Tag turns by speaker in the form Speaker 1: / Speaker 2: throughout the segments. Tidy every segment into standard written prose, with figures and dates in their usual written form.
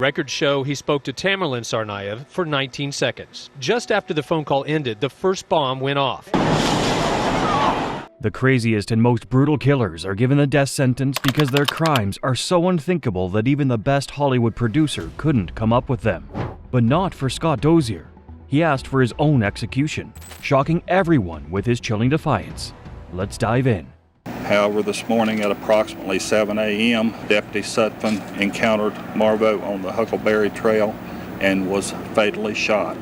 Speaker 1: Records show he spoke to Tamerlan Tsarnaev for 19 seconds. Just after the phone call ended, the first bomb went off.
Speaker 2: The craziest and most brutal killers are given the death sentence because their crimes are so unthinkable that even the best Hollywood producer couldn't come up with them. But not for Scott Dozier. He asked for his own execution, shocking everyone with his chilling defiance. Let's dive in.
Speaker 3: However, this morning at approximately 7 a.m., Deputy Sutphin encountered Morva on the Huckleberry Trail and was fatally shot.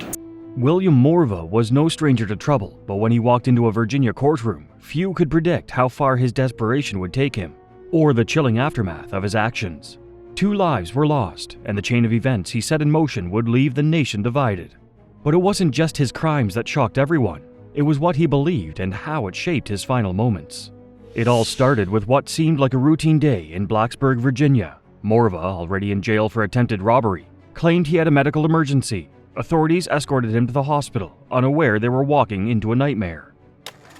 Speaker 2: William Morva was no stranger to trouble, but when he walked into a Virginia courtroom, few could predict how far his desperation would take him, or the chilling aftermath of his actions. 2 lives were lost, and the chain of events he set in motion would leave the nation divided. But it wasn't just his crimes that shocked everyone. It was what he believed and how it shaped his final moments. It all started with what seemed like a routine day in Blacksburg, Virginia. Morva, already in jail for attempted robbery, claimed he had a medical emergency. Authorities escorted him to the hospital, unaware they were walking into a nightmare.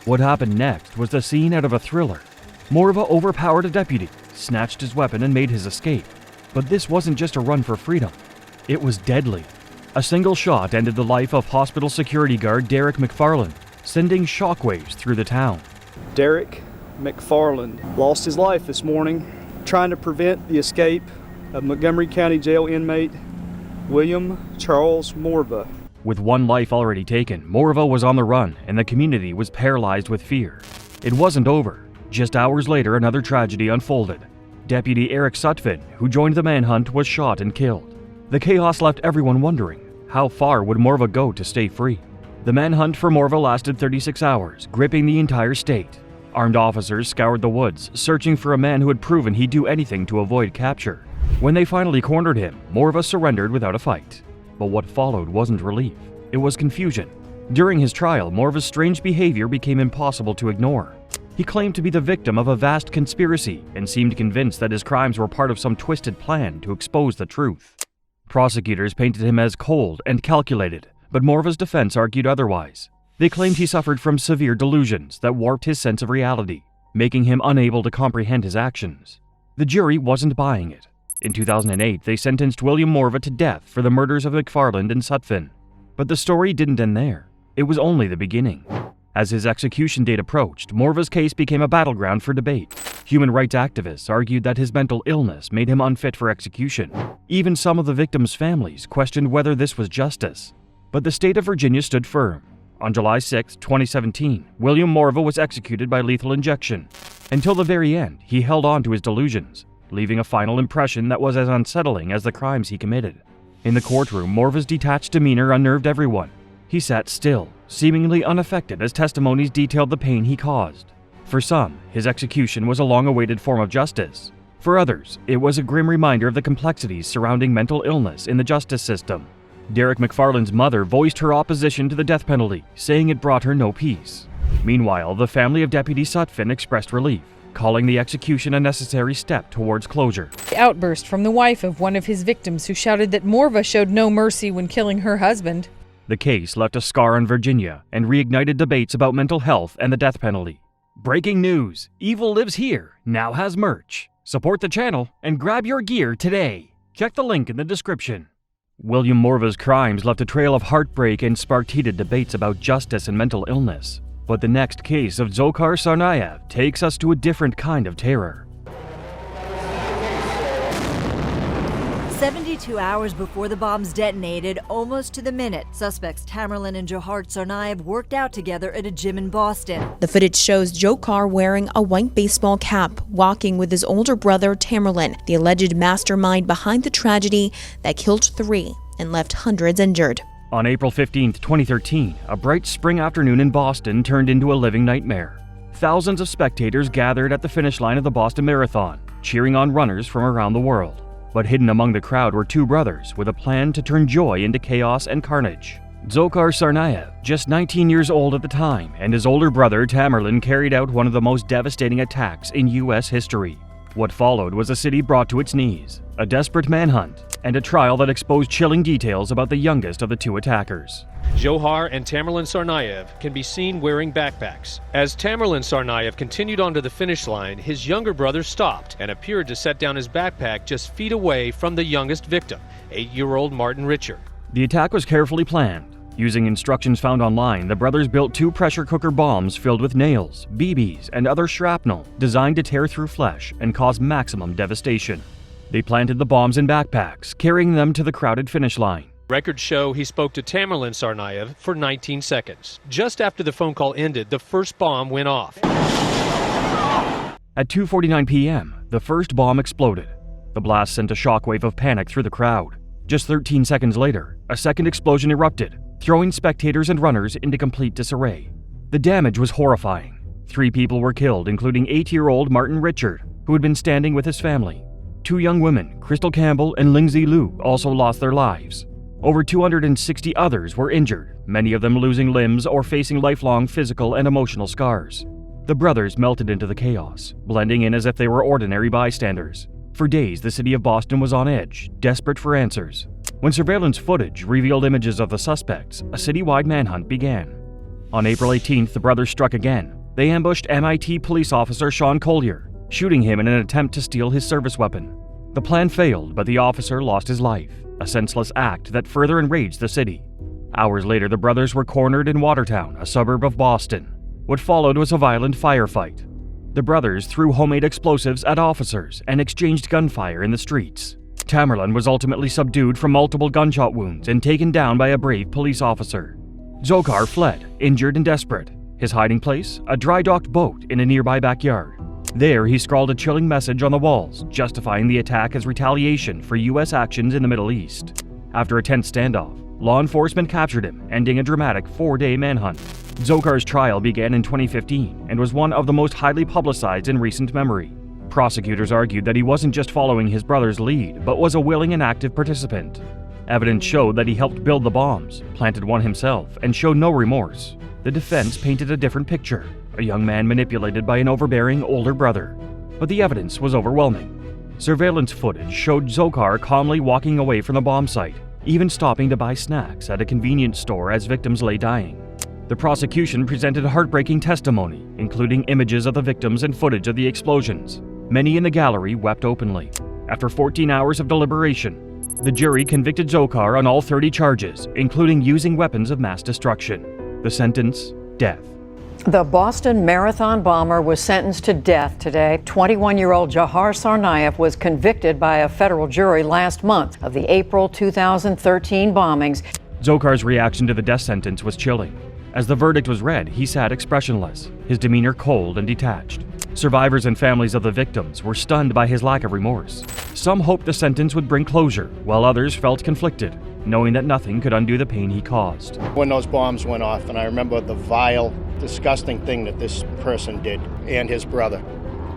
Speaker 2: What happened next was the scene out of a thriller. Morva overpowered a deputy, snatched his weapon and made his escape. But this wasn't just a run for freedom. It was deadly. A single shot ended the life of hospital security guard Derek McFarland, sending shockwaves through the town.
Speaker 4: Derek McFarland lost his life this morning trying to prevent the escape of Montgomery County Jail inmate William Charles Morva.
Speaker 2: With 1 life already taken, Morva was on the run and the community was paralyzed with fear. It wasn't over. Just hours later, another tragedy unfolded. Deputy Eric Sutphin, who joined the manhunt, was shot and killed. The chaos left everyone wondering, how far would Morva go to stay free? The manhunt for Morva lasted 36 hours, gripping the entire state. Armed officers scoured the woods, searching for a man who had proven he'd do anything to avoid capture. When they finally cornered him, Morva surrendered without a fight. But what followed wasn't relief. It was confusion. During his trial, Morva's strange behavior became impossible to ignore. He claimed to be the victim of a vast conspiracy and seemed convinced that his crimes were part of some twisted plan to expose the truth. Prosecutors painted him as cold and calculated, but Morva's defense argued otherwise. They claimed he suffered from severe delusions that warped his sense of reality, making him unable to comprehend his actions. The jury wasn't buying it. In 2008, they sentenced William Morva to death for the murders of McFarland and Sutphin. But the story didn't end there. It was only the beginning. As his execution date approached, Morva's case became a battleground for debate. Human rights activists argued that his mental illness made him unfit for execution. Even some of the victims' families questioned whether this was justice. But the state of Virginia stood firm. On July 6, 2017, William Morva was executed by lethal injection. Until the very end, he held on to his delusions, leaving a final impression that was as unsettling as the crimes he committed. In the courtroom, Morva's detached demeanor unnerved everyone. He sat still, seemingly unaffected as testimonies detailed the pain he caused. For some, his execution was a long-awaited form of justice. For others, it was a grim reminder of the complexities surrounding mental illness in the justice system. Derek McFarland's mother voiced her opposition to the death penalty, saying it brought her no peace. Meanwhile, the family of Deputy Sutphin expressed relief, calling the execution a necessary step towards closure.
Speaker 5: The outburst from the wife of one of his victims who shouted that Morva showed no mercy when killing her husband.
Speaker 2: The case left a scar on Virginia and reignited debates about mental health and the death penalty. Breaking news! Evil Lives Here now has merch. Support the channel and grab your gear today. Check the link in the description. William Morva's crimes left a trail of heartbreak and sparked heated debates about justice and mental illness. But the next case of Dzhokhar Tsarnaev takes us to a different kind of terror.
Speaker 6: 72 hours before the bombs detonated, almost to the minute, suspects Tamerlan and Dzhokhar Tsarnaev worked out together at a gym in Boston.
Speaker 7: The footage shows Dzhokhar wearing a white baseball cap, walking with his older brother Tamerlan, the alleged mastermind behind the tragedy that killed 3 and left hundreds injured.
Speaker 2: On April 15, 2013, a bright spring afternoon in Boston turned into a living nightmare. Thousands of spectators gathered at the finish line of the Boston Marathon, cheering on runners from around the world. But hidden among the crowd were 2 brothers with a plan to turn joy into chaos and carnage. Dzhokhar Tsarnaev, just 19 years old at the time, and his older brother Tamerlan carried out one of the most devastating attacks in U.S. history. What followed was a city brought to its knees, a desperate manhunt, and a trial that exposed chilling details about the youngest of the two attackers.
Speaker 1: Johar and Tamerlan Tsarnaev can be seen wearing backpacks. As Tamerlan Tsarnaev continued onto the finish line, his younger brother stopped and appeared to set down his backpack just feet away from the youngest victim, 8-year-old Martin Richard.
Speaker 2: The attack was carefully planned. Using instructions found online, the brothers built 2 pressure cooker bombs filled with nails, BBs, and other shrapnel designed to tear through flesh and cause maximum devastation. They planted the bombs in backpacks, carrying them to the crowded finish line.
Speaker 1: Records show he spoke to Tamerlan Tsarnaev for 19 seconds. Just after the phone call ended, the first bomb went off.
Speaker 2: At 2:49 p.m., the first bomb exploded. The blast sent a shockwave of panic through the crowd. Just 13 seconds later, a second explosion erupted, throwing spectators and runners into complete disarray. The damage was horrifying. 3 people were killed, including 8-year-old Martin Richard, who had been standing with his family. 2 young women, Crystal Campbell and Lingzi Liu, also lost their lives. Over 260 others were injured, many of them losing limbs or facing lifelong physical and emotional scars. The brothers melted into the chaos, blending in as if they were ordinary bystanders. For days, the city of Boston was on edge, desperate for answers. When surveillance footage revealed images of the suspects, a citywide manhunt began. On April 18th, the brothers struck again. They ambushed MIT police officer Sean Collier, shooting him in an attempt to steal his service weapon. The plan failed, but the officer lost his life, a senseless act that further enraged the city. Hours later, the brothers were cornered in Watertown, a suburb of Boston. What followed was a violent firefight. The brothers threw homemade explosives at officers and exchanged gunfire in the streets. Tamerlan was ultimately subdued from multiple gunshot wounds and taken down by a brave police officer. Dzhokhar fled, injured and desperate. His hiding place? A dry-docked boat in a nearby backyard. There, he scrawled a chilling message on the walls, justifying the attack as retaliation for U.S. actions in the Middle East. After a tense standoff, law enforcement captured him, ending a dramatic 4-day manhunt. Dzhokhar's trial began in 2015 and was one of the most highly publicized in recent memory. Prosecutors argued that he wasn't just following his brother's lead, but was a willing and active participant. Evidence showed that he helped build the bombs, planted one himself, and showed no remorse. The defense painted a different picture, a young man manipulated by an overbearing older brother. But the evidence was overwhelming. Surveillance footage showed Dzhokhar calmly walking away from the bomb site, even stopping to buy snacks at a convenience store as victims lay dying. The prosecution presented heartbreaking testimony, including images of the victims and footage of the explosions. Many in the gallery wept openly. After 14 hours of deliberation, the jury convicted Dzhokhar on all 30 charges, including using weapons of mass destruction. The sentence: death.
Speaker 8: The Boston Marathon bomber was sentenced to death today. 21-year-old Johar Tsarnaev was convicted by a federal jury last month of the April 2013 bombings.
Speaker 2: Dzhokhar's reaction to the death sentence was chilling. As the verdict was read, he sat expressionless, his demeanor cold and detached. Survivors and families of the victims were stunned by his lack of remorse. Some hoped the sentence would bring closure, while others felt conflicted, knowing that nothing could undo the pain he caused.
Speaker 9: When those bombs went off, and I remember the vile, disgusting thing that this person did, and his brother,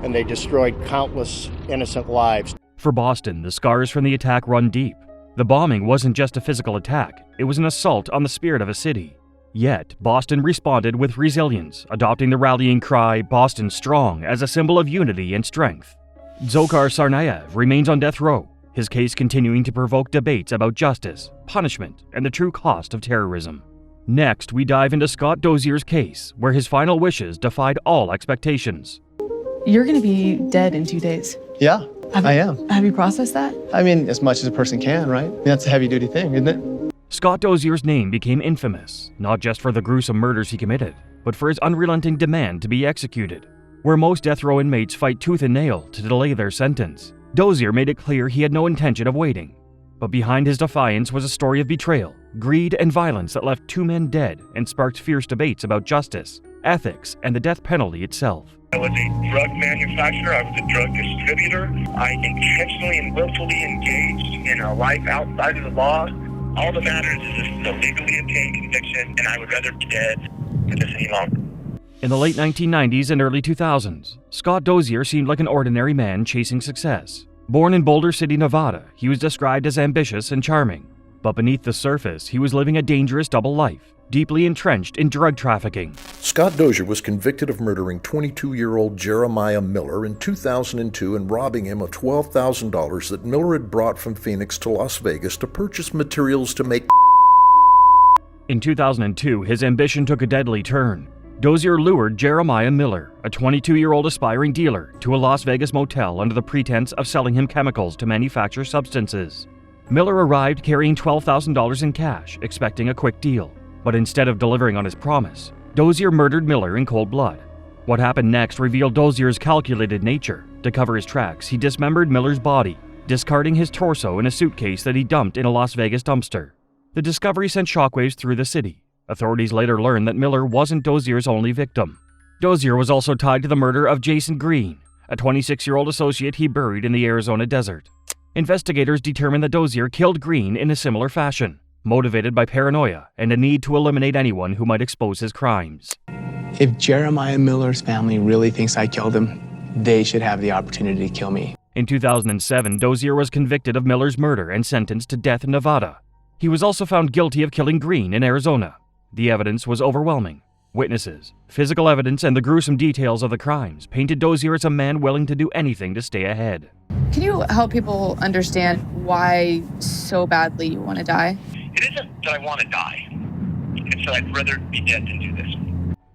Speaker 9: and they destroyed countless innocent lives.
Speaker 2: For Boston, the scars from the attack run deep. The bombing wasn't just a physical attack, it was an assault on the spirit of a city. Yet, Boston responded with resilience, adopting the rallying cry, "Boston Strong," as a symbol of unity and strength. Dzhokhar Tsarnaev remains on death row, his case continuing to provoke debates about justice, punishment, and the true cost of terrorism. Next, we dive into Scott Dozier's case, where his final wishes defied all expectations.
Speaker 10: You're going to be dead in 2 days.
Speaker 11: Yeah, I am.
Speaker 10: Have you processed that?
Speaker 11: I mean, as much as a person can, right? I mean, that's a heavy-duty thing, isn't it?
Speaker 2: Scott Dozier's name became infamous, not just for the gruesome murders he committed, but for his unrelenting demand to be executed. Where most death row inmates fight tooth and nail to delay their sentence, Dozier made it clear he had no intention of waiting. But behind his defiance was a story of betrayal, greed, and violence that left 2 men dead and sparked fierce debates about justice, ethics, and the death penalty itself.
Speaker 12: I was a drug manufacturer, I was a drug distributor. I intentionally and willfully engaged in a life outside of the law. All that matters is this is a legally obtained conviction, and I would rather be dead than this any longer.
Speaker 2: In the late 1990s and early 2000s, Scott Dozier seemed like an ordinary man chasing success. Born in Boulder City, Nevada, he was described as ambitious and charming. But beneath the surface, he was living a dangerous double life, deeply entrenched in drug trafficking.
Speaker 13: Scott Dozier was convicted of murdering 22-year-old Jeremiah Miller in 2002 and robbing him of $12,000 that Miller had brought from Phoenix to Las Vegas to purchase materials to make.
Speaker 2: In 2002, his ambition took a deadly turn. Dozier lured Jeremiah Miller, a 22-year-old aspiring dealer, to a Las Vegas motel under the pretense of selling him chemicals to manufacture substances. Miller arrived carrying $12,000 in cash, expecting a quick deal. But instead of delivering on his promise, Dozier murdered Miller in cold blood. What happened next revealed Dozier's calculated nature. To cover his tracks, he dismembered Miller's body, discarding his torso in a suitcase that he dumped in a Las Vegas dumpster. The discovery sent shockwaves through the city. Authorities later learned that Miller wasn't Dozier's only victim. Dozier was also tied to the murder of Jason Green, a 26-year-old associate he buried in the Arizona desert. Investigators determined that Dozier killed Green in a similar fashion, motivated by paranoia and a need to eliminate anyone who might expose his crimes.
Speaker 11: If Jeremiah Miller's family really thinks I killed him, they should have the opportunity to kill me.
Speaker 2: In 2007, Dozier was convicted of Miller's murder and sentenced to death in Nevada. He was also found guilty of killing Green in Arizona. The evidence was overwhelming. Witnesses, physical evidence, and the gruesome details of the crimes painted Dozier as a man willing to do anything to stay ahead.
Speaker 10: Can you help people understand why so badly you want to die?
Speaker 12: It isn't that I want to die. It's that I'd rather be dead than do this.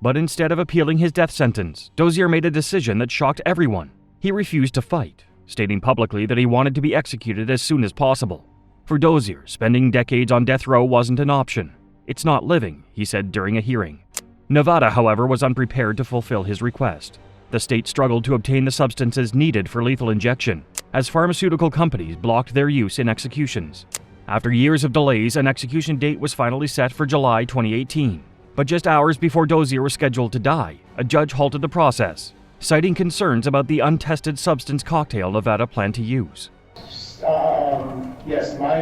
Speaker 2: But instead of appealing his death sentence, Dozier made a decision that shocked everyone. He refused to fight, stating publicly that he wanted to be executed as soon as possible. For Dozier, spending decades on death row wasn't an option. "It's not living," he said during a hearing. Nevada, however, was unprepared to fulfill his request. The state struggled to obtain the substances needed for lethal injection, as pharmaceutical companies blocked their use in executions. After years of delays, an execution date was finally set for July 2018. But just hours before Dozier was scheduled to die, a judge halted the process, citing concerns about the untested substance cocktail Nevada planned to use.
Speaker 11: Yes, my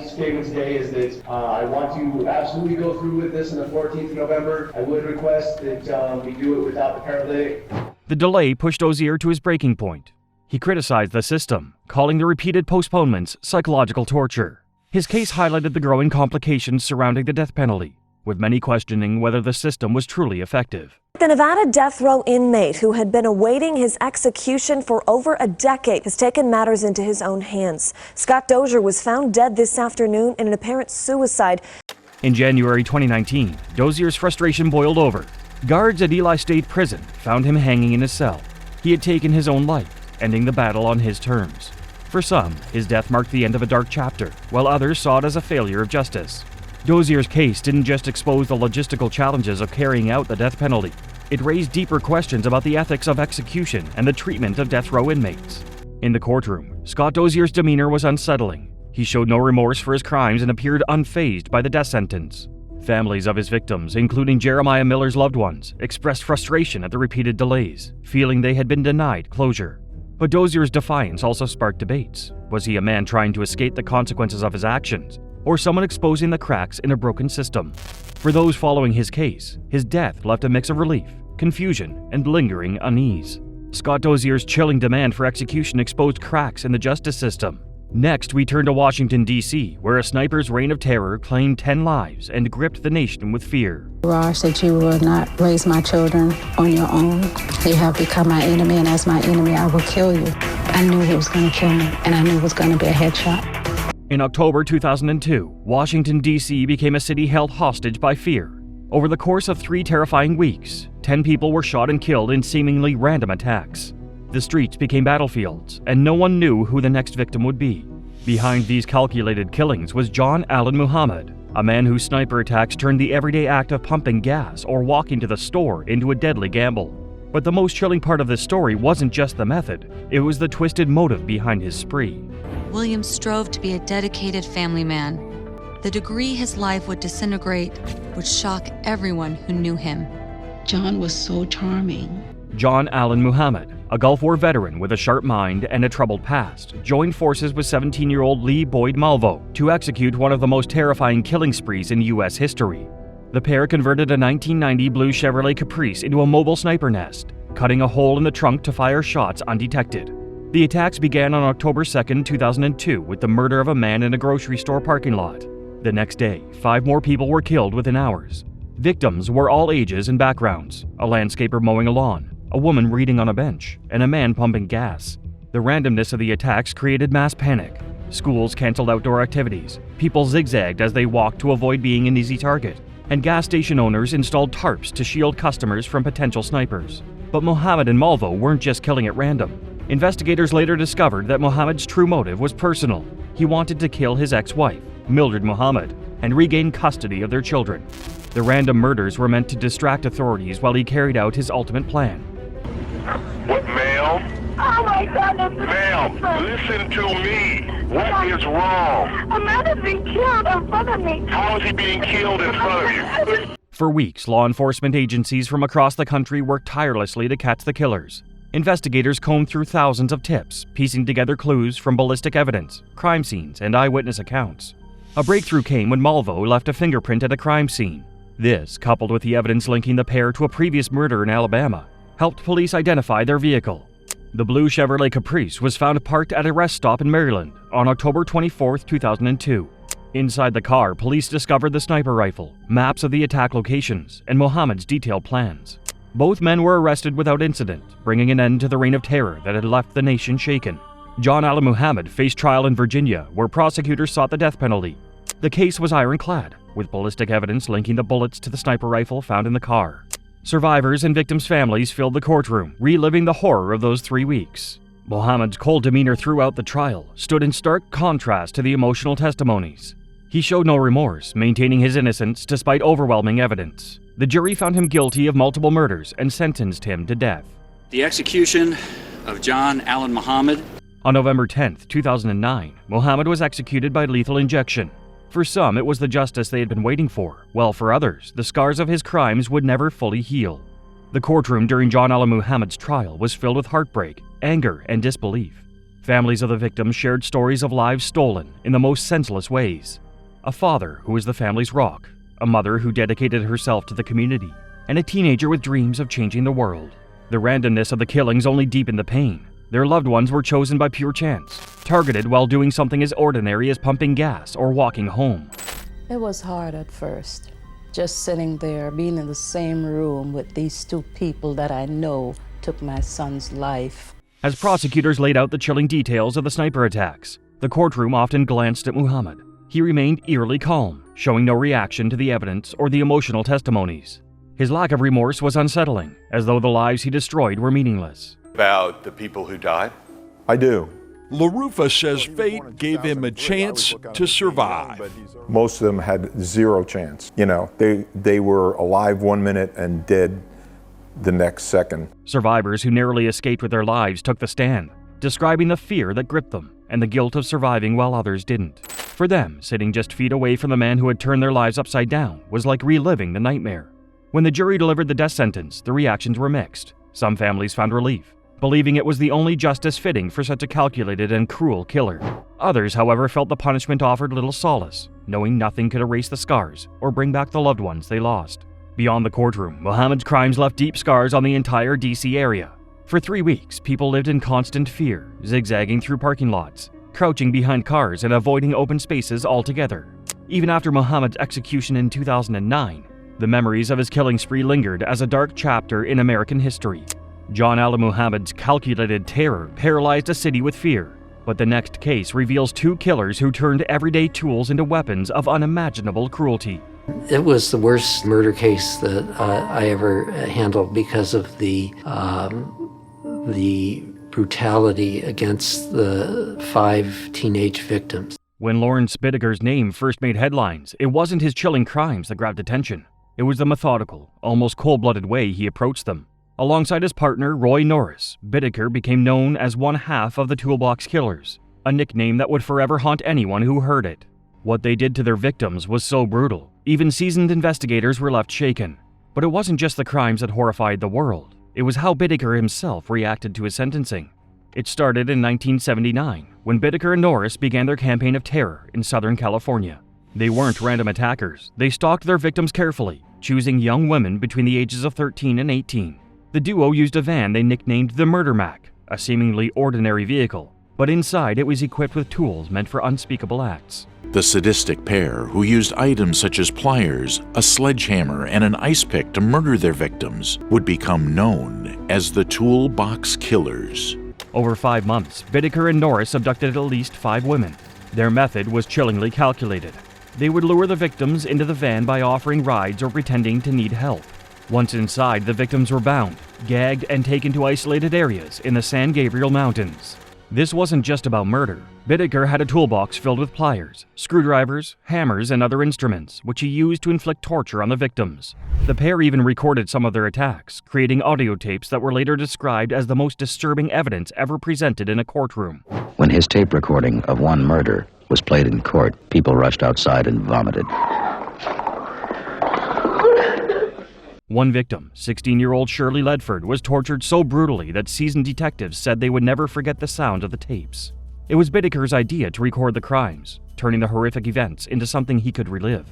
Speaker 11: statement today is that I want to absolutely go through with this on the 14th of November. I would request that we do it without the paralytic.
Speaker 2: The delay pushed Dozier to his breaking point. He criticized the system, calling the repeated postponements psychological torture. His case highlighted the growing complications surrounding the death penalty, with many questioning whether the system was truly effective.
Speaker 14: The Nevada death row inmate who had been awaiting his execution for over a decade has taken matters into his own hands. Scott Dozier was found dead this afternoon in an apparent suicide.
Speaker 2: In January 2019, Dozier's frustration boiled over. Guards at Eli State Prison found him hanging in his cell. He had taken his own life, ending the battle on his terms. For some, his death marked the end of a dark chapter, while others saw it as a failure of justice. Dozier's case didn't just expose the logistical challenges of carrying out the death penalty. It raised deeper questions about the ethics of execution and the treatment of death row inmates. In the courtroom, Scott Dozier's demeanor was unsettling. He showed no remorse for his crimes and appeared unfazed by the death sentence. Families of his victims, including Jeremiah Miller's loved ones, expressed frustration at the repeated delays, feeling they had been denied closure. But Dozier's defiance also sparked debates. Was he a man trying to escape the consequences of his actions, or someone exposing the cracks in a broken system? For those following his case, his death left a mix of relief, confusion, and lingering unease. Scott Dozier's chilling demand for execution exposed cracks in the justice system. Next, we turn to Washington, D.C., where a sniper's reign of terror claimed 10 lives and gripped the nation with fear.
Speaker 15: Raj said you will not raise my children on your own. They have become my enemy, and as my enemy, I will kill you. I knew he was going to kill me, and I knew it was going to be a headshot.
Speaker 2: In October 2002, Washington, D.C. became a city held hostage by fear. Over the course of 3 terrifying weeks, 10 people were shot and killed in seemingly random attacks. The streets became battlefields, and no one knew who the next victim would be. Behind these calculated killings was John Allen Muhammad, a man whose sniper attacks turned the everyday act of pumping gas or walking to the store into a deadly gamble. But the most chilling part of this story wasn't just the method, it was the twisted motive behind his spree.
Speaker 16: William strove to be a dedicated family man. The degree his life would disintegrate would shock everyone who knew him.
Speaker 15: John was so charming.
Speaker 2: John Allen Muhammad, a Gulf War veteran with a sharp mind and a troubled past, joined forces with 17-year-old Lee Boyd Malvo to execute one of the most terrifying killing sprees in U.S. history. The pair converted a 1990 blue Chevrolet Caprice into a mobile sniper nest, cutting a hole in the trunk to fire shots undetected. The attacks began on October 2, 2002 with the murder of a man in a grocery store parking lot. The next day, 5 more people were killed within hours. Victims were all ages and backgrounds: a landscaper mowing a lawn, a woman reading on a bench, and a man pumping gas. The randomness of the attacks created mass panic. Schools canceled outdoor activities, people zigzagged as they walked to avoid being an easy target, and gas station owners installed tarps to shield customers from potential snipers. But Mohammed and Morva weren't just killing at random. Investigators later discovered that Mohammed's true motive was personal. He wanted to kill his ex-wife, Mildred Mohammed, and regain custody of their children. The random murders were meant to distract authorities while he carried out his ultimate plan.
Speaker 12: What, ma'am?
Speaker 17: Oh my God,
Speaker 12: Ma'am, listen to me. What is wrong?
Speaker 17: A man has been killed in front of me.
Speaker 12: How is he being killed in front of you?
Speaker 2: For weeks, law enforcement agencies from across the country worked tirelessly to catch the killers. Investigators combed through thousands of tips, piecing together clues from ballistic evidence, crime scenes, and eyewitness accounts. A breakthrough came when Morva left a fingerprint at a crime scene. This, coupled with the evidence linking the pair to a previous murder in Alabama, helped police identify their vehicle. The blue Chevrolet Caprice was found parked at a rest stop in Maryland on October 24, 2002. Inside the car, police discovered the sniper rifle, maps of the attack locations, and Mohammed's detailed plans. Both men were arrested without incident, bringing an end to the reign of terror that had left the nation shaken. John Allen Muhammad faced trial in Virginia, where prosecutors sought the death penalty. The case was ironclad, with ballistic evidence linking the bullets to the sniper rifle found in the car. Survivors and victims' families filled the courtroom, reliving the horror of those 3 weeks. Mohammed's cold demeanor throughout the trial stood in stark contrast to the emotional testimonies. He showed no remorse, maintaining his innocence despite overwhelming evidence. The jury found him guilty of multiple murders and sentenced him to death.
Speaker 18: The execution of John Allen Muhammad.
Speaker 2: On November 10, 2009, Muhammad was executed by lethal injection. For some, it was the justice they had been waiting for, while for others, the scars of his crimes would never fully heal. The courtroom during John Allen Muhammad's trial was filled with heartbreak, anger, and disbelief. Families of the victims shared stories of lives stolen in the most senseless ways. A father who was the family's rock, a mother who dedicated herself to the community, and a teenager with dreams of changing the world. The randomness of the killings only deepened the pain. Their loved ones were chosen by pure chance, targeted while doing something as ordinary as pumping gas or walking home.
Speaker 15: It was hard at first, just sitting there, being in the same room with these 2 people that I know took my son's life.
Speaker 2: As prosecutors laid out the chilling details of the sniper attacks, the courtroom often glanced at Muhammad. He remained eerily calm, showing no reaction to the evidence or the emotional testimonies. His lack of remorse was unsettling, as though the lives he destroyed were meaningless.
Speaker 19: About the people who died?
Speaker 20: I do.
Speaker 21: LaRufa says fate gave him a chance to survive.
Speaker 20: Most of them had 0 chance. You know, they were alive 1 minute and dead the next second.
Speaker 2: Survivors who narrowly escaped with their lives took the stand, describing the fear that gripped them and the guilt of surviving while others didn't. For them, sitting just feet away from the man who had turned their lives upside down was like reliving the nightmare. When the jury delivered the death sentence, the reactions were mixed. Some families found relief, believing it was the only justice fitting for such a calculated and cruel killer. Others, however, felt the punishment offered little solace, knowing nothing could erase the scars or bring back the loved ones they lost. Beyond the courtroom, Muhammad's crimes left deep scars on the entire D.C. area. For 3 weeks, people lived in constant fear, zigzagging through parking lots, crouching behind cars, and avoiding open spaces altogether. Even after Muhammad's execution in 2009, the memories of his killing spree lingered as a dark chapter in American history. John Allen Muhammad's calculated terror paralyzed a city with fear, but the next case reveals 2 killers who turned everyday tools into weapons of unimaginable cruelty.
Speaker 22: It was the worst murder case that I ever handled because of the brutality against the 5 teenage victims.
Speaker 2: When Lawrence Bittaker's name first made headlines, it wasn't his chilling crimes that grabbed attention. It was the methodical, almost cold-blooded way he approached them. Alongside his partner, Roy Norris, Bittaker became known as one half of the Toolbox Killers, a nickname that would forever haunt anyone who heard it. What they did to their victims was so brutal, even seasoned investigators were left shaken. But it wasn't just the crimes that horrified the world. It was how Bittaker himself reacted to his sentencing. It started in 1979, when Bittaker and Norris began their campaign of terror in Southern California. They weren't random attackers. They stalked their victims carefully, choosing young women between the ages of 13 and 18. The duo used a van they nicknamed the Murder Mac, a seemingly ordinary vehicle, but inside it was equipped with tools meant for unspeakable acts.
Speaker 3: The sadistic pair, who used items such as pliers, a sledgehammer, and an ice pick to murder their victims, would become known as the Toolbox Killers.
Speaker 2: Over 5 months, Bittaker and Norris abducted at least 5 women. Their method was chillingly calculated. They would lure the victims into the van by offering rides or pretending to need help. Once inside, the victims were bound, gagged, and taken to isolated areas in the San Gabriel Mountains. This wasn't just about murder. Bittaker had a toolbox filled with pliers, screwdrivers, hammers, and other instruments, which he used to inflict torture on the victims. The pair even recorded some of their attacks, creating audio tapes that were later described as the most disturbing evidence ever presented in a courtroom.
Speaker 4: When his tape recording of one murder was played in court, people rushed outside and vomited.
Speaker 2: One victim, 16-year-old Shirley Ledford, was tortured so brutally that seasoned detectives said they would never forget the sound of the tapes. It was Bittaker's idea to record the crimes, turning the horrific events into something he could relive.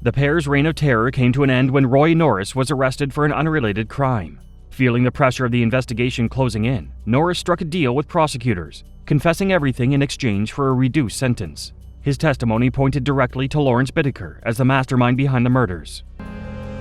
Speaker 2: The pair's reign of terror came to an end when Roy Norris was arrested for an unrelated crime. Feeling the pressure of the investigation closing in, Norris struck a deal with prosecutors, confessing everything in exchange for a reduced sentence. His testimony pointed directly to Lawrence Bittaker as the mastermind behind the murders.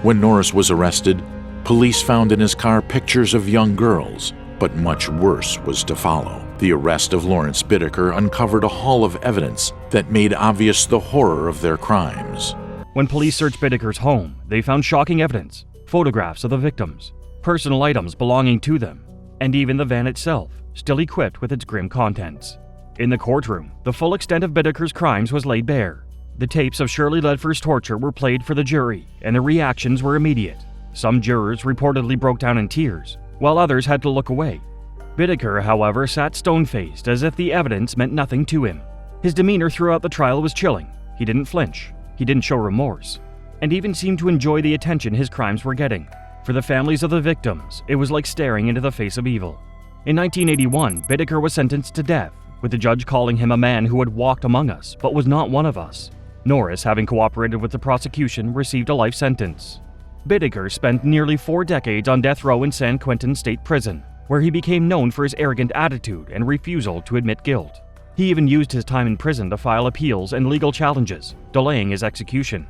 Speaker 3: When Norris was arrested, police found in his car pictures of young girls, but much worse was to follow. The arrest of Lawrence Bittaker uncovered a haul of evidence that made obvious the horror of their crimes.
Speaker 2: When police searched Bittaker's home, they found shocking evidence, photographs of the victims, personal items belonging to them, and even the van itself, still equipped with its grim contents. In the courtroom, the full extent of Bittaker's crimes was laid bare. The tapes of Shirley Ledford's torture were played for the jury, and the reactions were immediate. Some jurors reportedly broke down in tears, while others had to look away. Bittaker, however, sat stone-faced as if the evidence meant nothing to him. His demeanor throughout the trial was chilling. He didn't flinch, he didn't show remorse, and even seemed to enjoy the attention his crimes were getting. For the families of the victims, it was like staring into the face of evil. In 1981, Bittaker was sentenced to death, with the judge calling him a man who had walked among us but was not one of us. Norris, having cooperated with the prosecution, received a life sentence. Bittaker spent nearly 4 decades on death row in San Quentin State Prison, where he became known for his arrogant attitude and refusal to admit guilt. He even used his time in prison to file appeals and legal challenges, delaying his execution.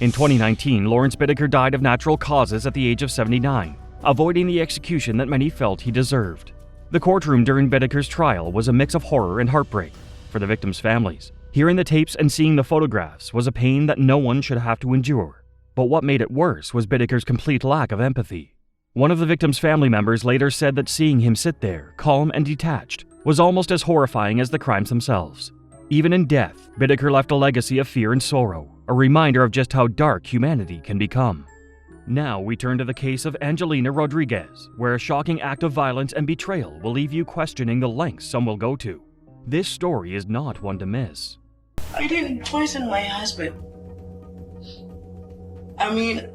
Speaker 2: In 2019, Lawrence Bittaker died of natural causes at the age of 79, avoiding the execution that many felt he deserved. The courtroom during Bittaker's trial was a mix of horror and heartbreak. For the victims' families, hearing the tapes and seeing the photographs was a pain that no one should have to endure. But what made it worse was Bittaker's complete lack of empathy. One of the victim's family members later said that seeing him sit there, calm and detached, was almost as horrifying as the crimes themselves. Even in death, Bittaker left a legacy of fear and sorrow, a reminder of just how dark humanity can become. Now we turn to the case of Angelina Rodriguez, where a shocking act of violence and betrayal will leave you questioning the lengths some will go to. This story is not one to miss.
Speaker 23: I didn't poison my husband. I mean,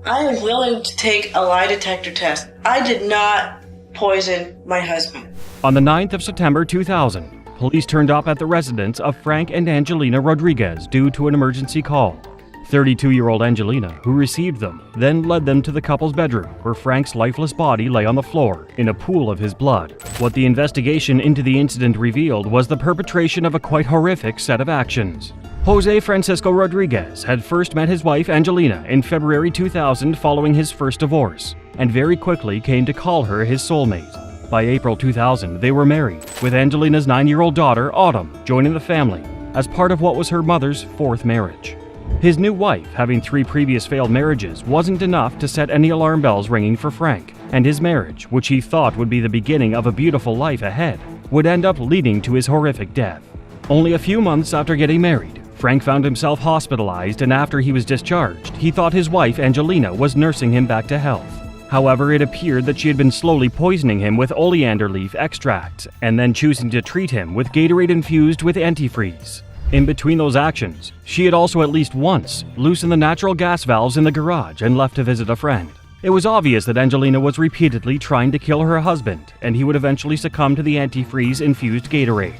Speaker 23: I am willing to take a lie detector test. I did not poison my husband.
Speaker 2: On the 9th of September 2000, police turned up at the residence of Frank and Angelina Rodriguez due to an emergency call. 32-year-old Angelina, who received them, then led them to the couple's bedroom, where Frank's lifeless body lay on the floor in a pool of his blood. What the investigation into the incident revealed was the perpetration of a quite horrific set of actions. Jose Francisco Rodriguez had first met his wife Angelina in February 2000 following his first divorce, and very quickly came to call her his soulmate. By April 2000, they were married, with Angelina's 9-year-old daughter, Autumn, joining the family as part of what was her mother's 4th marriage. His new wife, having 3 previous failed marriages, wasn't enough to set any alarm bells ringing for Frank, and his marriage, which he thought would be the beginning of a beautiful life ahead, would end up leading to his horrific death. Only a few months after getting married, Frank found himself hospitalized, and after he was discharged, he thought his wife Angelina was nursing him back to health. However, it appeared that she had been slowly poisoning him with oleander leaf extract, and then choosing to treat him with Gatorade infused with antifreeze. In between those actions, she had also at least once loosened the natural gas valves in the garage and left to visit a friend. It was obvious that Angelina was repeatedly trying to kill her husband, and he would eventually succumb to the antifreeze-infused Gatorade.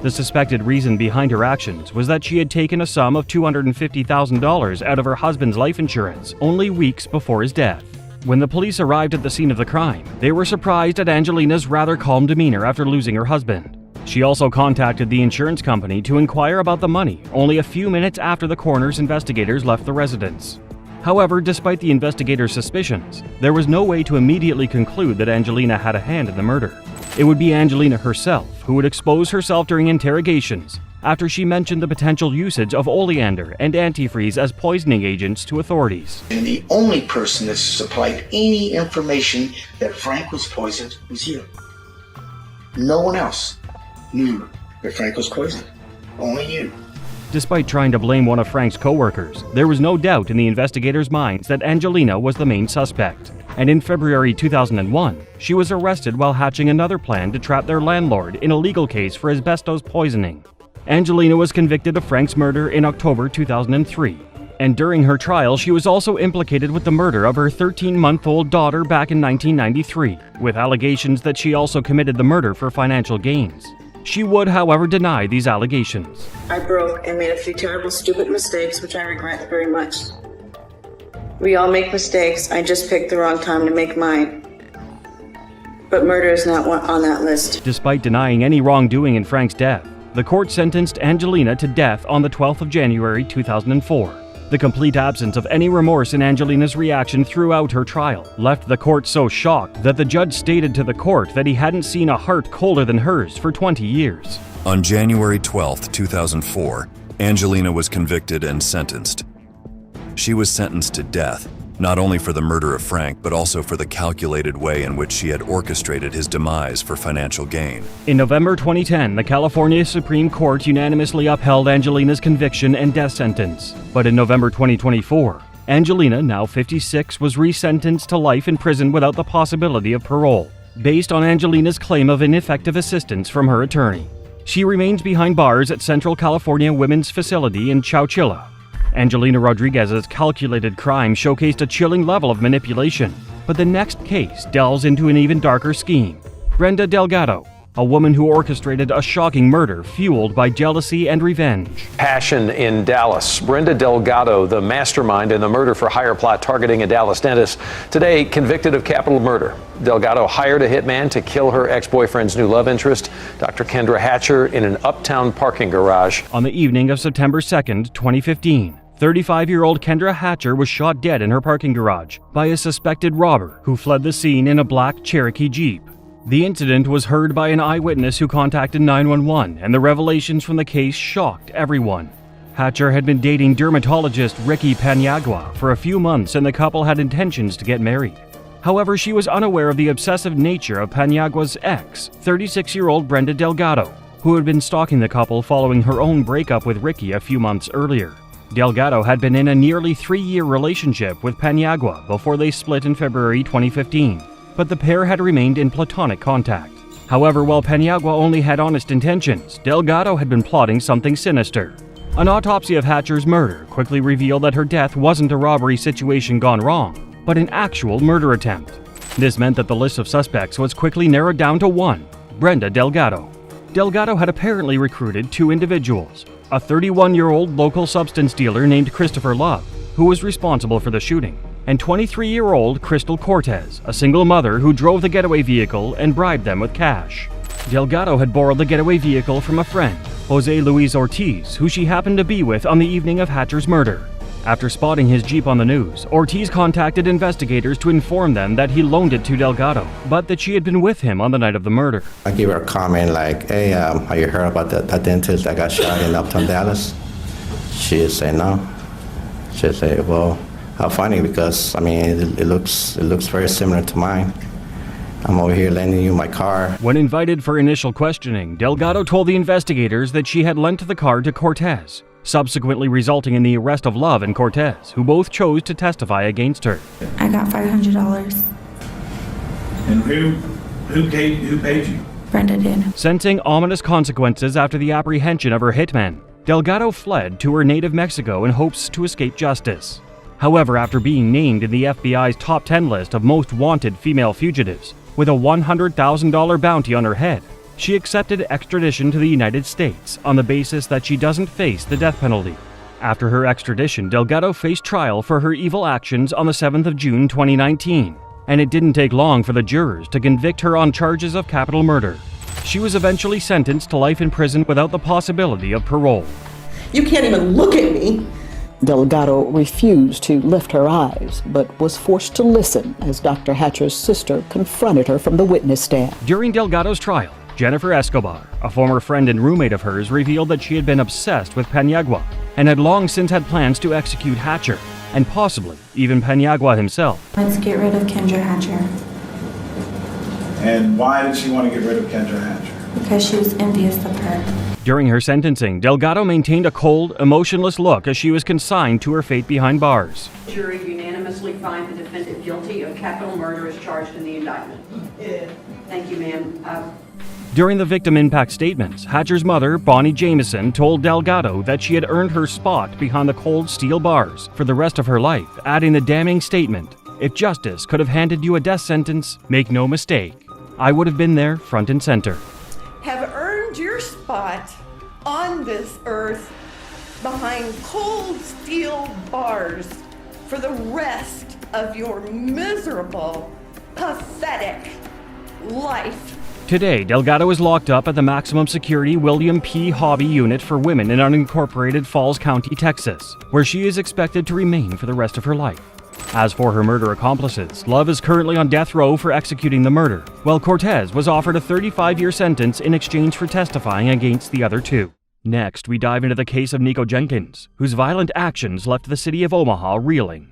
Speaker 2: The suspected reason behind her actions was that she had taken a sum of $250,000 out of her husband's life insurance only weeks before his death. When the police arrived at the scene of the crime, they were surprised at Angelina's rather calm demeanor after losing her husband. She also contacted the insurance company to inquire about the money only a few minutes after the coroner's investigators left the residence. However, despite the investigators' suspicions, there was no way to immediately conclude that Angelina had a hand in the murder. It would be Angelina herself who would expose herself during interrogations after she mentioned the potential usage of oleander and antifreeze as poisoning agents to authorities.
Speaker 5: And the only person that supplied any information that Frank was poisoned was you. No one else knew that Frank was poisoned. Only you.
Speaker 2: Despite trying to blame one of Frank's co-workers, there was no doubt in the investigators' minds that Angelina was the main suspect. And in February 2001, she was arrested while hatching another plan to trap their landlord in a legal case for asbestos poisoning. Angelina was convicted of Frank's murder in October 2003, and during her trial she was also implicated with the murder of her 13-month-old daughter back in 1993, with allegations that she also committed the murder for financial gains. She would, however, deny these allegations.
Speaker 23: I broke and made a few terrible, stupid mistakes, which I regret very much. We all make mistakes. I just picked the wrong time to make mine. But murder is not on that list.
Speaker 2: Despite denying any wrongdoing in Frank's death, the court sentenced Angelina to death on the 12th of January 2004. The complete absence of any remorse in Angelina's reaction throughout her trial left the court so shocked that the judge stated to the court that he hadn't seen a heart colder than hers for 20 years.
Speaker 6: On January 12, 2004, Angelina was convicted and sentenced. She was sentenced to death, not only for the murder of Frank, but also for the calculated way in which she had orchestrated his demise for financial gain.
Speaker 2: In November 2010, the California Supreme Court unanimously upheld Angelina's conviction and death sentence. But in November 2024, Angelina, now 56, was resentenced to life in prison without the possibility of parole, based on Angelina's claim of ineffective assistance from her attorney. She remains behind bars at Central California Women's Facility in Chowchilla. Angelina Rodriguez's calculated crime showcased a chilling level of manipulation, but the next case delves into an even darker scheme. Brenda Delgado, a woman who orchestrated a shocking murder fueled by jealousy and revenge.
Speaker 7: Passion in Dallas. Brenda Delgado, the mastermind in the murder-for-hire plot targeting a Dallas dentist, today convicted of capital murder. Delgado hired a hitman to kill her ex-boyfriend's new love interest, Dr. Kendra Hatcher, in an uptown parking garage.
Speaker 2: On the evening of September 2nd, 2015, 35-year-old Kendra Hatcher was shot dead in her parking garage by a suspected robber who fled the scene in a black Cherokee Jeep. The incident was heard by an eyewitness who contacted 911, and the revelations from the case shocked everyone. Hatcher had been dating dermatologist Ricky Paniagua for a few months, and the couple had intentions to get married. However, she was unaware of the obsessive nature of Paniagua's ex, 36-year-old Brenda Delgado, who had been stalking the couple following her own breakup with Ricky a few months earlier. Delgado had been in a nearly 3-year relationship with Paniagua before they split in February 2015, but the pair had remained in platonic contact. However, while Paniagua only had honest intentions, Delgado had been plotting something sinister. An autopsy of Hatcher's murder quickly revealed that her death wasn't a robbery situation gone wrong, but an actual murder attempt. This meant that the list of suspects was quickly narrowed down to one: Brenda Delgado. Delgado had apparently recruited two individuals: a 31-year-old local substance dealer named Christopher Love, who was responsible for the shooting, and 23-year-old Crystal Cortez, a single mother who drove the getaway vehicle and bribed them with cash. Delgado had borrowed the getaway vehicle from a friend, Jose Luis Ortiz, who she happened to be with on the evening of Hatcher's murder. After spotting his Jeep on the news, Ortiz contacted investigators to inform them that he loaned it to Delgado, but that she had been with him on the night of the murder.
Speaker 24: I gave her a comment like, hey, have you heard about that dentist that got shot in Uptown Dallas? She said no. She said, well, how funny, because, I mean, it looks very similar to mine. I'm over here lending you my car.
Speaker 2: When invited for initial questioning, Delgado told the investigators that she had lent the car to Cortez, subsequently resulting in the arrest of Love and Cortez, who both chose to testify against her.
Speaker 25: I got $500.
Speaker 26: And who paid you?
Speaker 25: Brenda did.
Speaker 2: Sensing ominous consequences after the apprehension of her hitman, Delgado fled to her native Mexico in hopes to escape justice. However, after being named in the FBI's top 10 list of most wanted female fugitives, with a $100,000 bounty on her head, she accepted extradition to the United States on the basis that she doesn't face the death penalty. After her extradition, Delgado faced trial for her evil actions on the 7th of June 2019, and it didn't take long for the jurors to convict her on charges of capital murder. She was eventually sentenced to life in prison without the possibility of parole.
Speaker 1: You can't even look at me. Delgado refused to lift her eyes, but was forced to listen as Dr. Hatcher's sister confronted her from the witness stand.
Speaker 2: During Delgado's trial, Jennifer Escobar, a former friend and roommate of hers, revealed that she had been obsessed with Paniagua and had long since had plans to execute Hatcher, and possibly even Paniagua himself.
Speaker 25: Let's get rid of Kendra Hatcher.
Speaker 26: And why did she want to get rid of Kendra Hatcher?
Speaker 25: Because she was envious of her.
Speaker 2: During her sentencing, Delgado maintained a cold, emotionless look as she was consigned to her fate behind bars.
Speaker 8: The jury unanimously find the defendant guilty of capital murder as charged in the indictment. Thank you, ma'am.
Speaker 2: During the victim impact statements, Hatcher's mother, Bonnie Jameson, told Delgado that she had earned her spot behind the cold steel bars for the rest of her life, adding the damning statement, "If justice could have handed you a death sentence, make no mistake, I would have been there front and center."
Speaker 9: Have earned your spot on this earth behind cold steel bars for the rest of your miserable, pathetic life.
Speaker 2: Today, Delgado is locked up at the maximum security William P. Hobby Unit for Women in unincorporated Falls County, Texas, where she is expected to remain for the rest of her life. As for her murder accomplices, Love is currently on death row for executing the murder, while Cortez was offered a 35-year sentence in exchange for testifying against the other two. Next, we dive into the case of Nikko Jenkins, whose violent actions left the city of Omaha reeling.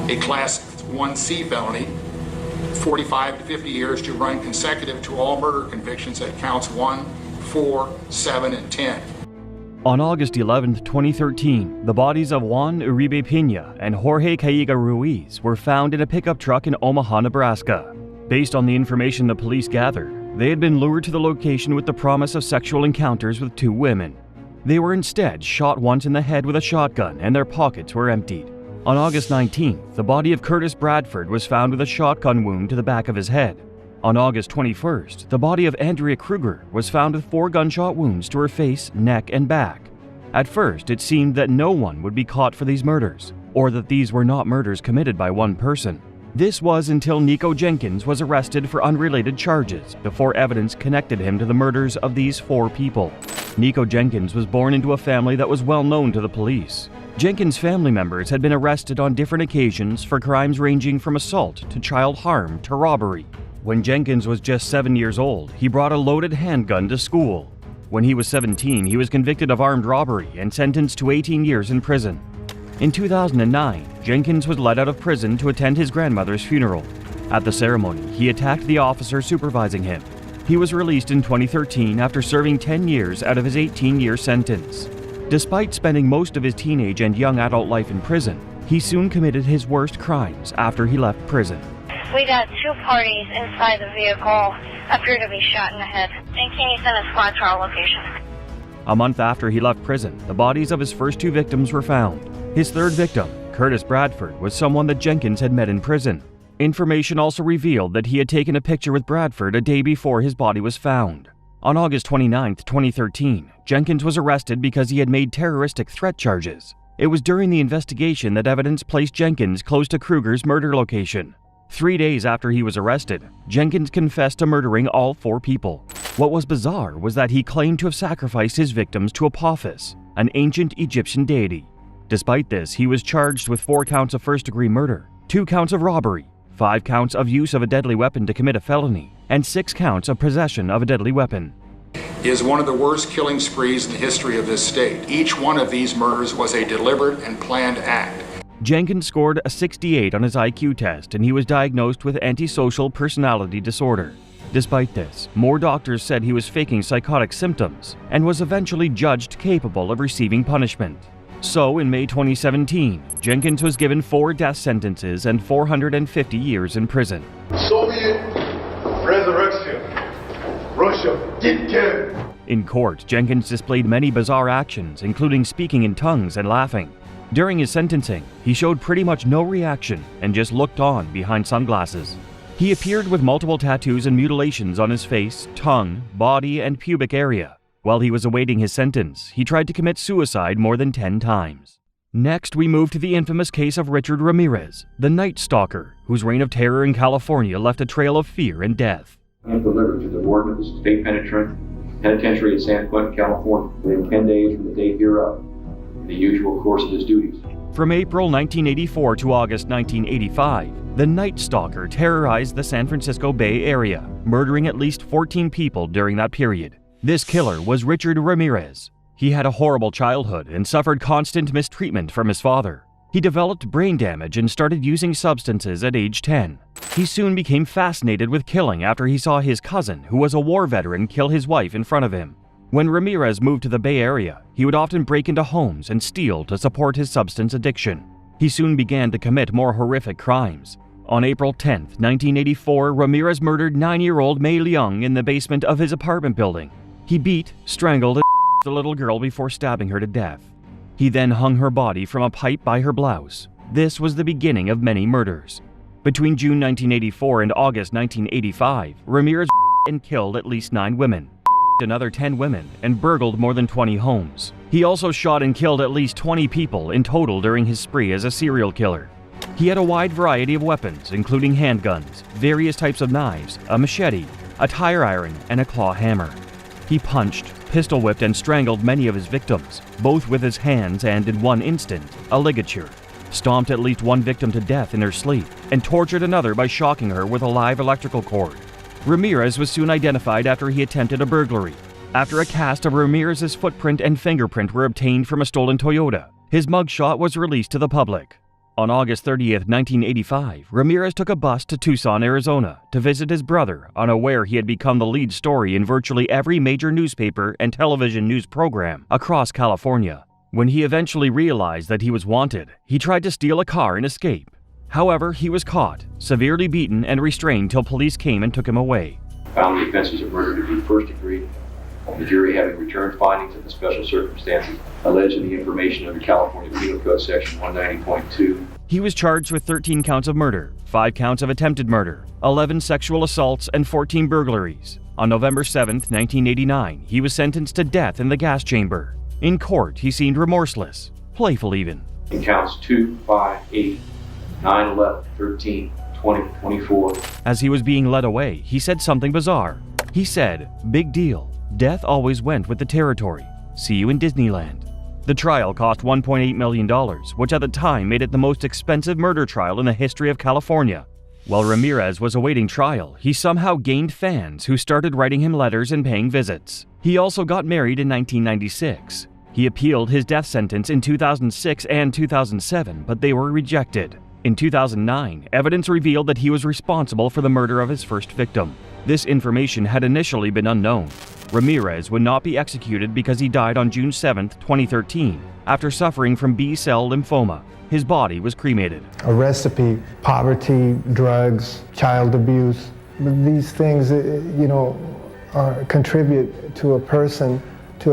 Speaker 10: A Class 1C felony, 45 to 50 years to run consecutive to all murder convictions at counts 1, 4, 7, and 10.
Speaker 2: On August 11, 2013, the bodies of Juan Uribe Pina and Jorge Caiga Ruiz were found in a pickup truck in Omaha, Nebraska. Based on the information the police gathered, they had been lured to the location with the promise of sexual encounters with two women. They were instead shot once in the head with a shotgun and their pockets were emptied. On August 19th, the body of Curtis Bradford was found with a shotgun wound to the back of his head. On August 21st, the body of Andrea Kruger was found with 4 gunshot wounds to her face, neck, and back. At first, it seemed that no one would be caught for these murders, or that these were not murders committed by one person. This was until Nikko Jenkins was arrested for unrelated charges before evidence connected him to the murders of these 4 people. Nikko Jenkins was born into a family that was well known to the police. Jenkins' family members had been arrested on different occasions for crimes ranging from assault to child harm to robbery. When Jenkins was just 7 years old, he brought a loaded handgun to school. When he was 17, he was convicted of armed robbery and sentenced to 18 years in prison. In 2009, Jenkins was let out of prison to attend his grandmother's funeral. At the ceremony, he attacked the officer supervising him. He was released in 2013 after serving 10 years out of his 18-year sentence. Despite spending most of his teenage and young adult life in prison, he soon committed his worst crimes after he left prison.
Speaker 17: We got 2 parties inside the vehicle, appear to be shot in the head. And can you send a squad to our location?
Speaker 2: A month after he left prison, the bodies of his first 2 victims were found. His third victim, Curtis Bradford, was someone that Jenkins had met in prison. Information also revealed that he had taken a picture with Bradford a day before his body was found. On August 29, 2013, Jenkins was arrested because he had made terroristic threat charges. It was during the investigation that evidence placed Jenkins close to Kruger's murder location. 3 days after he was arrested, Jenkins confessed to murdering all 4 people. What was bizarre was that he claimed to have sacrificed his victims to Apophis, an ancient Egyptian deity. Despite this, he was charged with 4 counts of first-degree murder, 2 counts of robbery, 5 counts of use of a deadly weapon to commit a felony, and 6 counts of possession of a deadly weapon.
Speaker 10: Is one of the worst killing sprees in the history of this state. Each one of these murders was a deliberate and planned act.
Speaker 2: Jenkins scored a 68 on his IQ test and he was diagnosed with antisocial personality disorder. Despite this, more doctors said he was faking psychotic symptoms and was eventually judged capable of receiving punishment. So, in May 2017, Jenkins was given 4 death sentences and 450 years in prison.
Speaker 11: Soviet resurrection. Russia, get dead.
Speaker 2: In court, Jenkins displayed many bizarre actions, including speaking in tongues and laughing. During his sentencing, he showed pretty much no reaction and just looked on behind sunglasses. He appeared with multiple tattoos and mutilations on his face, tongue, body, and pubic area. While he was awaiting his sentence, he tried to commit suicide more than 10 times. Next, we move to the infamous case of Richard Ramirez, the Night Stalker, whose reign of terror in California left a trail of fear and death.
Speaker 12: And delivered to the warden of the State Penitentiary in San Quentin, California, within 10 days from the date hereof, in the usual course of his duties.
Speaker 2: From April 1984 to August 1985, the Night Stalker terrorized the San Francisco Bay Area, murdering at least 14 people during that period. This killer was Richard Ramirez. He had a horrible childhood and suffered constant mistreatment from his father. He developed brain damage and started using substances at age 10. He soon became fascinated with killing after he saw his cousin, who was a war veteran, kill his wife in front of him. When Ramirez moved to the Bay Area, he would often break into homes and steal to support his substance addiction. He soon began to commit more horrific crimes. On April 10, 1984, Ramirez murdered 9-year-old Mei Leung in the basement of his apartment building. He beat, strangled, and the little girl before stabbing her to death. He then hung her body from a pipe by her blouse. This was the beginning of many murders. Between June 1984 and August 1985, Ramirez and killed at least 9 women, another 10 women, and burgled more than 20 homes. He also shot and killed at least 20 people in total during his spree as a serial killer. He had a wide variety of weapons, including handguns, various types of knives, a machete, a tire iron, and a claw hammer. He punched, pistol whipped, and strangled many of his victims, both with his hands and, in one instant, a ligature, stomped at least one victim to death in her sleep, and tortured another by shocking her with a live electrical cord. Ramirez was soon identified after he attempted a burglary. After a cast of Ramirez's footprint and fingerprint were obtained from a stolen Toyota, his mugshot was released to the public. On August 30th, 1985, Ramirez took a bus to Tucson, Arizona to visit his brother, unaware he had become the lead story in virtually every major newspaper and television news program across California. When he eventually realized that he was wanted, he tried to steal a car and escape. However, he was caught, severely beaten, and restrained till police came and took him away.
Speaker 12: Found the offenses of murder to be first degree. The jury having returned findings of the special circumstances alleged in the information under California Penal Code Section 190.2.
Speaker 2: He was charged with 13 counts of murder, 5 counts of attempted murder, 11 sexual assaults, and 14 burglaries. On November 7, 1989, he was sentenced to death in the gas chamber. In court, he seemed remorseless, playful even.
Speaker 12: In counts 2, 5, 8, 9, 11, 13, 20, 24.
Speaker 2: As he was being led away, he said something bizarre. He said, "Big deal. Death always went with the territory. See you in Disneyland." The trial cost $1.8 million, which at the time made it the most expensive murder trial in the history of California. While Ramirez was awaiting trial, he somehow gained fans who started writing him letters and paying visits. He also got married in 1996. He appealed his death sentence in 2006 and 2007, but they were rejected. In 2009, evidence revealed that he was responsible for the murder of his first victim. This information had initially been unknown. Ramirez would not be executed because he died on June 7, 2013, after suffering from B-cell lymphoma. His body was cremated.
Speaker 13: A recipe: poverty, drugs, child abuse. These things, contribute to a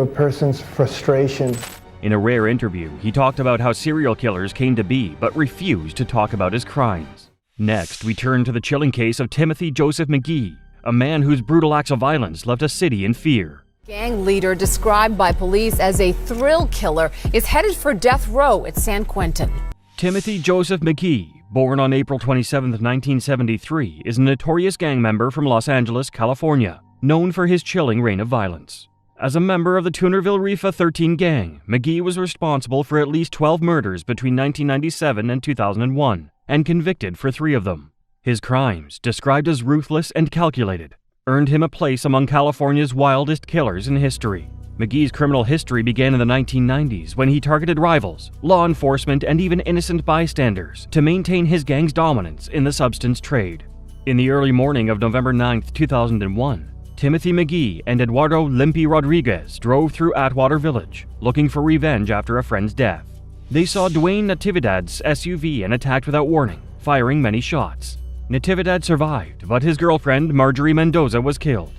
Speaker 13: person's frustration.
Speaker 2: In a rare interview, he talked about how serial killers came to be, but refused to talk about his crimes. Next, we turn to the chilling case of Timothy Joseph McGhee, a man whose brutal acts of violence left a city in fear.
Speaker 14: Gang leader described by police as a thrill killer is headed for death row at San Quentin.
Speaker 2: Timothy Joseph McGhee, born on April 27, 1973, is a notorious gang member from Los Angeles, California, known for his chilling reign of violence. As a member of the Toonerville Reefa 13 gang, McGhee was responsible for at least 12 murders between 1997 and 2001, and convicted for 3 of them. His crimes, described as ruthless and calculated, earned him a place among California's wildest killers in history. McGhee's criminal history began in the 1990s when he targeted rivals, law enforcement, and even innocent bystanders to maintain his gang's dominance in the substance trade. In the early morning of November 9, 2001, Timothy McGhee and Eduardo Limpy Rodriguez drove through Atwater Village, looking for revenge after a friend's death. They saw Dwayne Natividad's SUV and attacked without warning, firing many shots. Natividad survived, but his girlfriend, Marjorie Mendoza, was killed.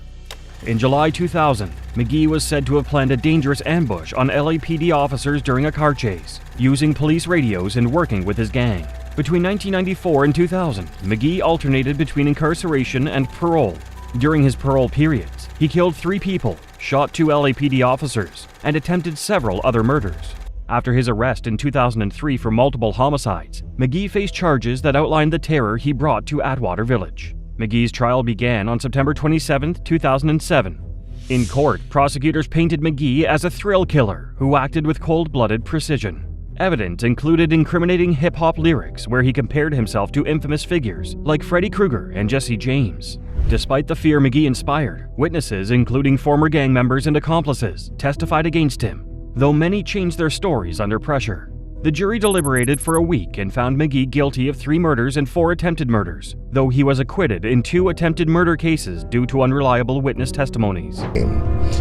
Speaker 2: In July 2000, McGhee was said to have planned a dangerous ambush on LAPD officers during a car chase, using police radios and working with his gang. Between 1994 and 2000, McGhee alternated between incarceration and parole. During his parole periods, he killed 3 people, shot 2 LAPD officers, and attempted several other murders. After his arrest in 2003 for multiple homicides, McGhee faced charges that outlined the terror he brought to Atwater Village. McGhee's trial began on September 27, 2007. In court, prosecutors painted McGhee as a thrill killer who acted with cold-blooded precision. Evidence included incriminating hip-hop lyrics where he compared himself to infamous figures like Freddy Krueger and Jesse James. Despite the fear McGhee inspired, witnesses, including former gang members and accomplices, testified against him, though many changed their stories under pressure. The jury deliberated for a week and found McGhee guilty of 3 murders and 4 attempted murders, though he was acquitted in 2 attempted murder cases due to unreliable witness testimonies.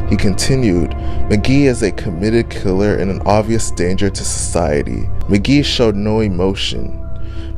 Speaker 15: He continued, McGhee is a committed killer and an obvious danger to society. McGhee showed no emotion.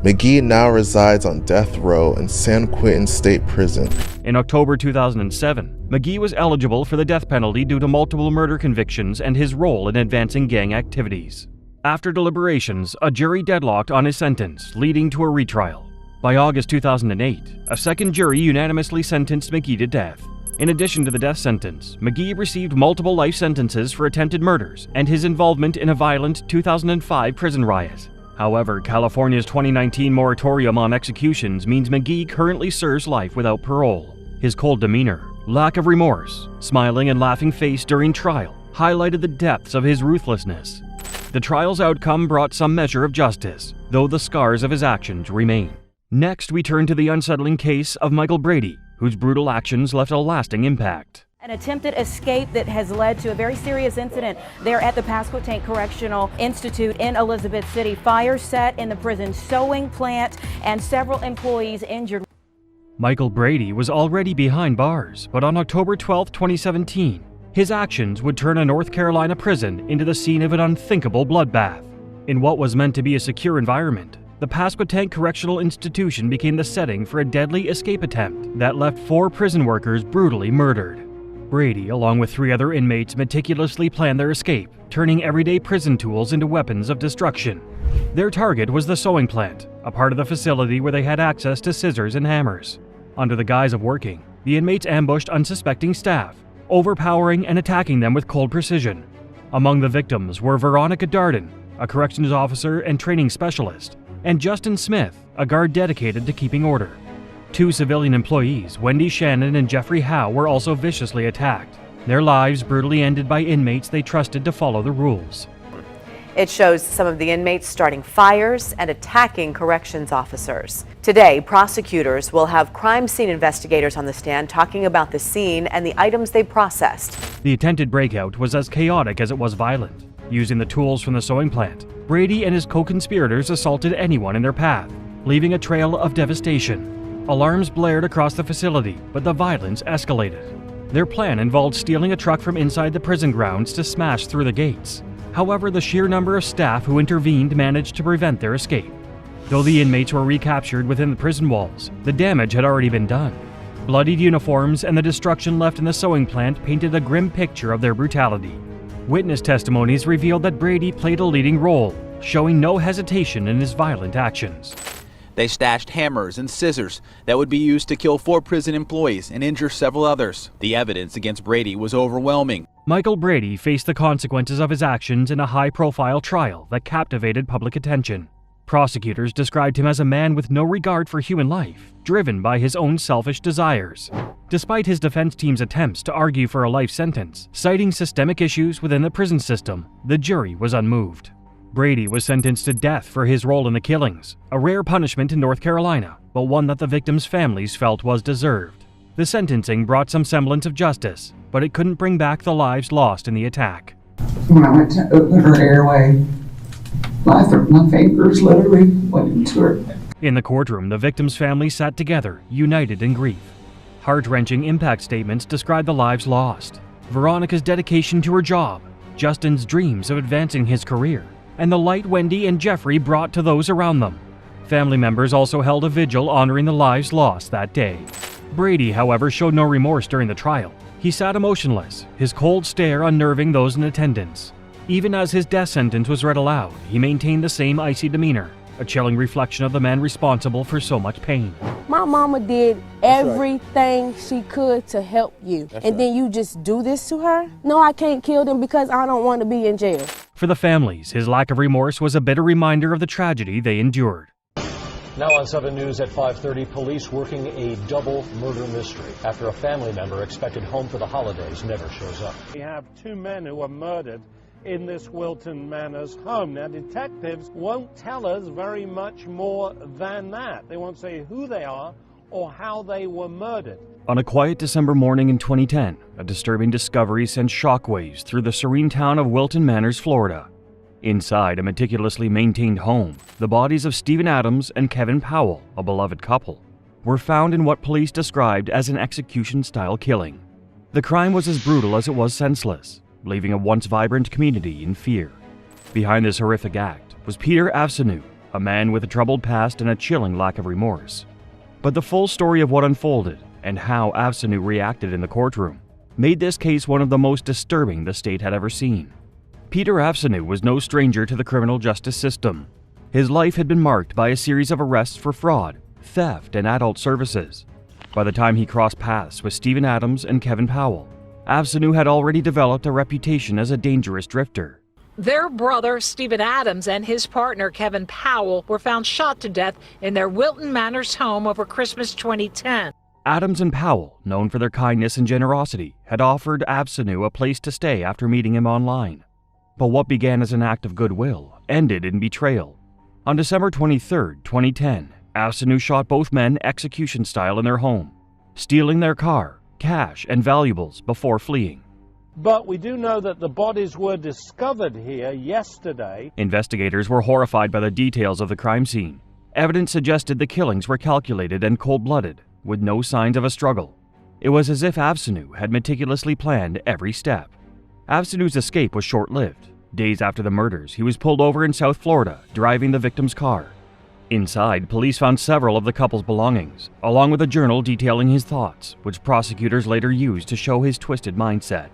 Speaker 15: McGhee now resides on death row in San Quentin State Prison.
Speaker 2: In October 2007, McGhee was eligible for the death penalty due to multiple murder convictions and his role in advancing gang activities. After deliberations, a jury deadlocked on his sentence, leading to a retrial. By August 2008, a second jury unanimously sentenced McGhee to death. In addition to the death sentence, McGhee received multiple life sentences for attempted murders and his involvement in a violent 2005 prison riot. However, California's 2019 moratorium on executions means McGhee currently serves life without parole. His cold demeanor, lack of remorse, smiling and laughing face during trial highlighted the depths of his ruthlessness. The trial's outcome brought some measure of justice, though the scars of his actions remain. Next, we turn to the unsettling case of Michael Brady, whose brutal actions left a lasting impact.
Speaker 16: An attempted escape that has led to a very serious incident there at the Pasquotank Correctional Institute in Elizabeth City. Fire set in the prison sewing plant and several employees injured.
Speaker 2: Michael Brady was already behind bars, but on October 12, 2017, his actions would turn a North Carolina prison into the scene of an unthinkable bloodbath. In what was meant to be a secure environment, the Pasquotank Correctional Institution became the setting for a deadly escape attempt that left 4 prison workers brutally murdered. Brady, along with 3 other inmates, meticulously planned their escape, turning everyday prison tools into weapons of destruction. Their target was the sewing plant, a part of the facility where they had access to scissors and hammers. Under the guise of working, the inmates ambushed unsuspecting staff, overpowering and attacking them with cold precision. Among the victims were Veronica Darden, a corrections officer and training specialist, and Justin Smith, a guard dedicated to keeping order. 2 civilian employees, Wendy Shannon and Jeffrey Howe, were also viciously attacked, their lives brutally ended by inmates they trusted to follow the rules.
Speaker 18: It shows some of the inmates starting fires and attacking corrections officers. Today, prosecutors will have crime scene investigators on the stand talking about the scene and the items they processed.
Speaker 2: The attempted breakout was as chaotic as it was violent. Using the tools from the sewing plant, Brady and his co-conspirators assaulted anyone in their path, leaving a trail of devastation. Alarms blared across the facility, but the violence escalated. Their plan involved stealing a truck from inside the prison grounds to smash through the gates. However, the sheer number of staff who intervened managed to prevent their escape. Though the inmates were recaptured within the prison walls, the damage had already been done. Bloodied uniforms and the destruction left in the sewing plant painted a grim picture of their brutality. Witness testimonies revealed that Brady played a leading role, showing no hesitation in his violent actions.
Speaker 19: They stashed hammers and scissors that would be used to kill 4 prison employees and injure several others. The evidence against Brady was overwhelming.
Speaker 2: Michael Brady faced the consequences of his actions in a high-profile trial that captivated public attention. Prosecutors described him as a man with no regard for human life, driven by his own selfish desires. Despite his defense team's attempts to argue for a life sentence, citing systemic issues within the prison system, the jury was unmoved. Brady was sentenced to death for his role in the killings, a rare punishment in North Carolina, but one that the victims' families felt was deserved. The sentencing brought some semblance of justice, but it couldn't bring back the lives lost in the attack.
Speaker 20: When I went to open her airway, my fingers literally went into her.
Speaker 2: In the courtroom, the victims' families sat together, united in grief. Heart-wrenching impact statements described the lives lost, Veronica's dedication to her job, Justin's dreams of advancing his career, and the light Wendy and Jeffrey brought to those around them. Family members also held a vigil honoring the lives lost that day. Brady, however, showed no remorse during the trial. He sat emotionless, his cold stare unnerving those in attendance. Even as his death sentence was read aloud, he maintained the same icy demeanor, a chilling reflection of the man responsible for so much pain.
Speaker 3: My mama did everything she could to help you. And then you just do this to her? No, I can't kill them because I don't want to be in jail.
Speaker 2: For the families, his lack of remorse was a bitter reminder of the tragedy they endured.
Speaker 4: Now on 7 News at 5:30, police working a double murder mystery after a family member expected home for the holidays never shows up.
Speaker 5: We have 2 men who were murdered in this Wilton Manors home. Now, detectives won't tell us very much more than that. They won't say who they are or how they were murdered.
Speaker 2: On a quiet December morning in 2010, a disturbing discovery sent shockwaves through the serene town of Wilton Manors, Florida. Inside a meticulously maintained home, the bodies of Stephen Adams and Kevin Powell, a beloved couple, were found in what police described as an execution-style killing. The crime was as brutal as it was senseless, leaving a once vibrant community in fear. Behind this horrific act was Peter Avsenew, a man with a troubled past and a chilling lack of remorse. But the full story of what unfolded and how Avsenew reacted in the courtroom made this case one of the most disturbing the state had ever seen. Peter Avsenew was no stranger to the criminal justice system. His life had been marked by a series of arrests for fraud, theft, and adult services. By the time he crossed paths with Stephen Adams and Kevin Powell, Avsenew had already developed a reputation as a dangerous drifter.
Speaker 21: Their brother, Stephen Adams, and his partner, Kevin Powell, were found shot to death in their Wilton Manors home over Christmas 2010.
Speaker 2: Adams and Powell, known for their kindness and generosity, had offered Avsenew a place to stay after meeting him online. But what began as an act of goodwill ended in betrayal. On December 23, 2010, Avsenew shot both men execution-style in their home, stealing their car, cash, and valuables before fleeing.
Speaker 5: But we do know that the bodies were discovered here yesterday.
Speaker 2: Investigators were horrified by the details of the crime scene. Evidence suggested the killings were calculated and cold-blooded, with no signs of a struggle. It was as if Avsenew had meticulously planned every step. Avsenew's escape was short-lived. Days after the murders, he was pulled over in South Florida, driving the victim's car. Inside, police found several of the couple's belongings, along with a journal detailing his thoughts, which prosecutors later used to show his twisted mindset.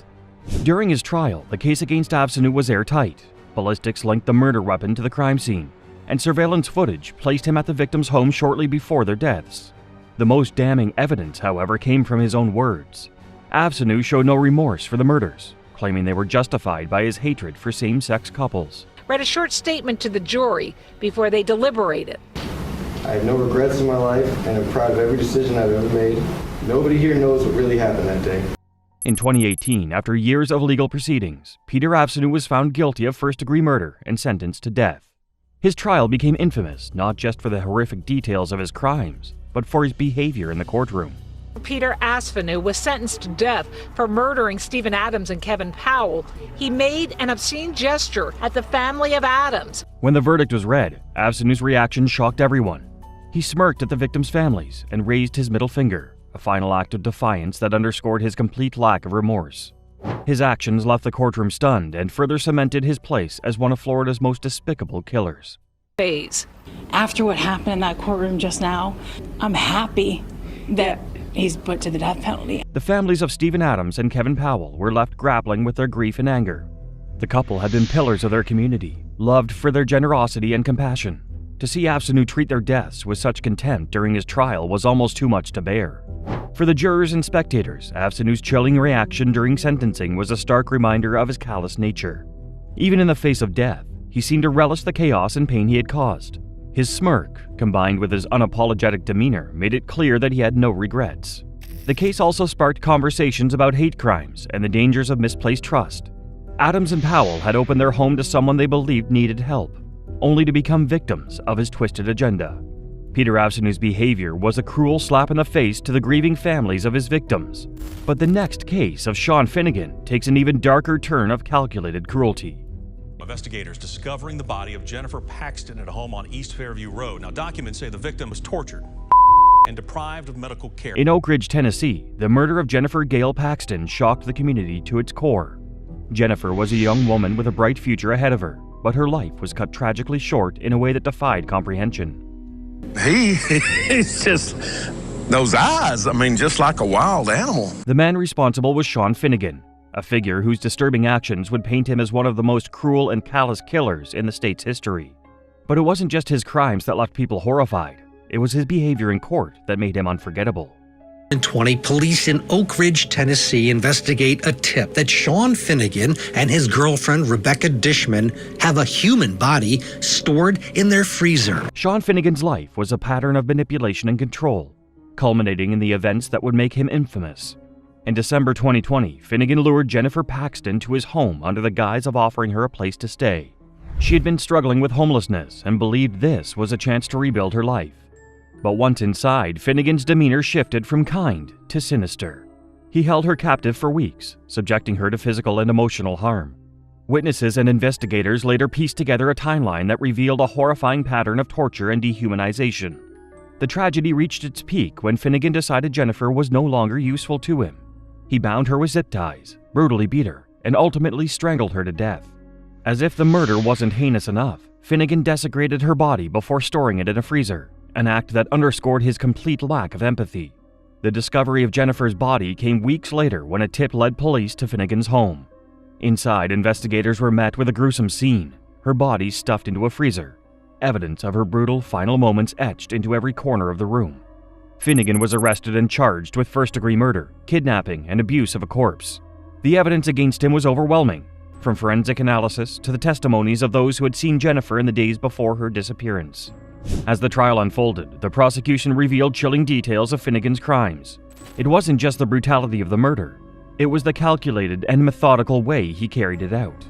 Speaker 2: During his trial, the case against Avsenew was airtight. Ballistics linked the murder weapon to the crime scene, and surveillance footage placed him at the victim's home shortly before their deaths. The most damning evidence, however, came from his own words. Avsenew showed no remorse for the murders, claiming they were justified by his hatred for same-sex couples.
Speaker 21: Read a short statement to the jury before they deliberated.
Speaker 22: I have no regrets in my life and am proud of every decision I've ever made. Nobody here knows what really happened that day.
Speaker 2: In 2018, after years of legal proceedings, Peter Avsenew was found guilty of first-degree murder and sentenced to death. His trial became infamous not just for the horrific details of his crimes, but for his behavior in the courtroom.
Speaker 21: Peter Avsenew was sentenced to death for murdering Stephen Adams and Kevin Powell. He made an obscene gesture at the family of Adams.
Speaker 2: When the verdict was read, Avsenew's reaction shocked everyone. He smirked at the victims' families and raised his middle finger, a final act of defiance that underscored his complete lack of remorse. His actions left the courtroom stunned and further cemented his place as one of Florida's most despicable killers.
Speaker 23: After what happened in that courtroom just now, I'm happy that he's put to the death penalty.
Speaker 2: The families of Stephen Adams and Kevin Powell were left grappling with their grief and anger. The couple had been pillars of their community, loved for their generosity and compassion. To see Avsenew treat their deaths with such contempt during his trial was almost too much to bear. For the jurors and spectators, Avsenew's chilling reaction during sentencing was a stark reminder of his callous nature. Even in the face of death, he seemed to relish the chaos and pain he had caused. His smirk, combined with his unapologetic demeanor, made it clear that he had no regrets. The case also sparked conversations about hate crimes and the dangers of misplaced trust. Adams and Powell had opened their home to someone they believed needed help, only to become victims of his twisted agenda. Peter Avsenew's behavior was a cruel slap in the face to the grieving families of his victims. But the next case of Sean Finnigan takes an even darker turn of calculated cruelty.
Speaker 27: Investigators discovering the body of Jennifer Paxton at a home on East Fairview Road. Now, documents say the victim was tortured and deprived of medical care.
Speaker 2: In Oak Ridge, Tennessee, the murder of Jennifer Gail Paxton shocked the community to its core. Jennifer was a young woman with a bright future ahead of her, but her life was cut tragically short in a way that defied comprehension.
Speaker 28: He's just, those eyes, I mean, just like a wild animal.
Speaker 2: The man responsible was Sean Finnigan, a figure whose disturbing actions would paint him as one of the most cruel and callous killers in the state's history. But it wasn't just his crimes that left people horrified. It was his behavior in court that made him unforgettable.
Speaker 1: In 2020, police in Oak Ridge, Tennessee investigate a tip that Sean Finnigan and his girlfriend Rebecca Dishman have a human body stored in their freezer.
Speaker 2: Sean Finnigan's life was a pattern of manipulation and control, culminating in the events that would make him infamous. In December 2020, Finnigan lured Jennifer Paxton to his home under the guise of offering her a place to stay. She had been struggling with homelessness and believed this was a chance to rebuild her life. But once inside, Finnigan's demeanor shifted from kind to sinister. He held her captive for weeks, subjecting her to physical and emotional harm. Witnesses and investigators later pieced together a timeline that revealed a horrifying pattern of torture and dehumanization. The tragedy reached its peak when Finnigan decided Jennifer was no longer useful to him. He bound her with zip ties, brutally beat her, and ultimately strangled her to death. As if the murder wasn't heinous enough, Finnigan desecrated her body before storing it in a freezer, an act that underscored his complete lack of empathy. The discovery of Jennifer's body came weeks later when a tip led police to Finnigan's home. Inside, investigators were met with a gruesome scene, her body stuffed into a freezer, evidence of her brutal final moments etched into every corner of the room. Finnigan was arrested and charged with first-degree murder, kidnapping, and abuse of a corpse. The evidence against him was overwhelming, from forensic analysis to the testimonies of those who had seen Jennifer in the days before her disappearance. As the trial unfolded, the prosecution revealed chilling details of Finnigan's crimes. It wasn't just the brutality of the murder. It was the calculated and methodical way he carried it out.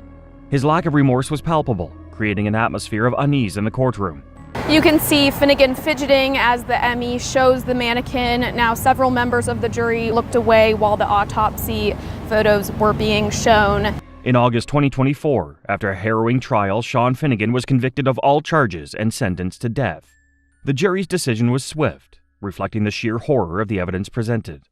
Speaker 2: His lack of remorse was palpable, creating an atmosphere of unease in the courtroom.
Speaker 6: You can see Finnigan fidgeting as the Emmy shows the mannequin. Now, several members of the jury looked away while the autopsy photos were being shown.
Speaker 2: In August 2024, after a harrowing trial, Sean Finnigan was convicted of all charges and sentenced to death. The jury's decision was swift, reflecting the sheer horror of the evidence presented.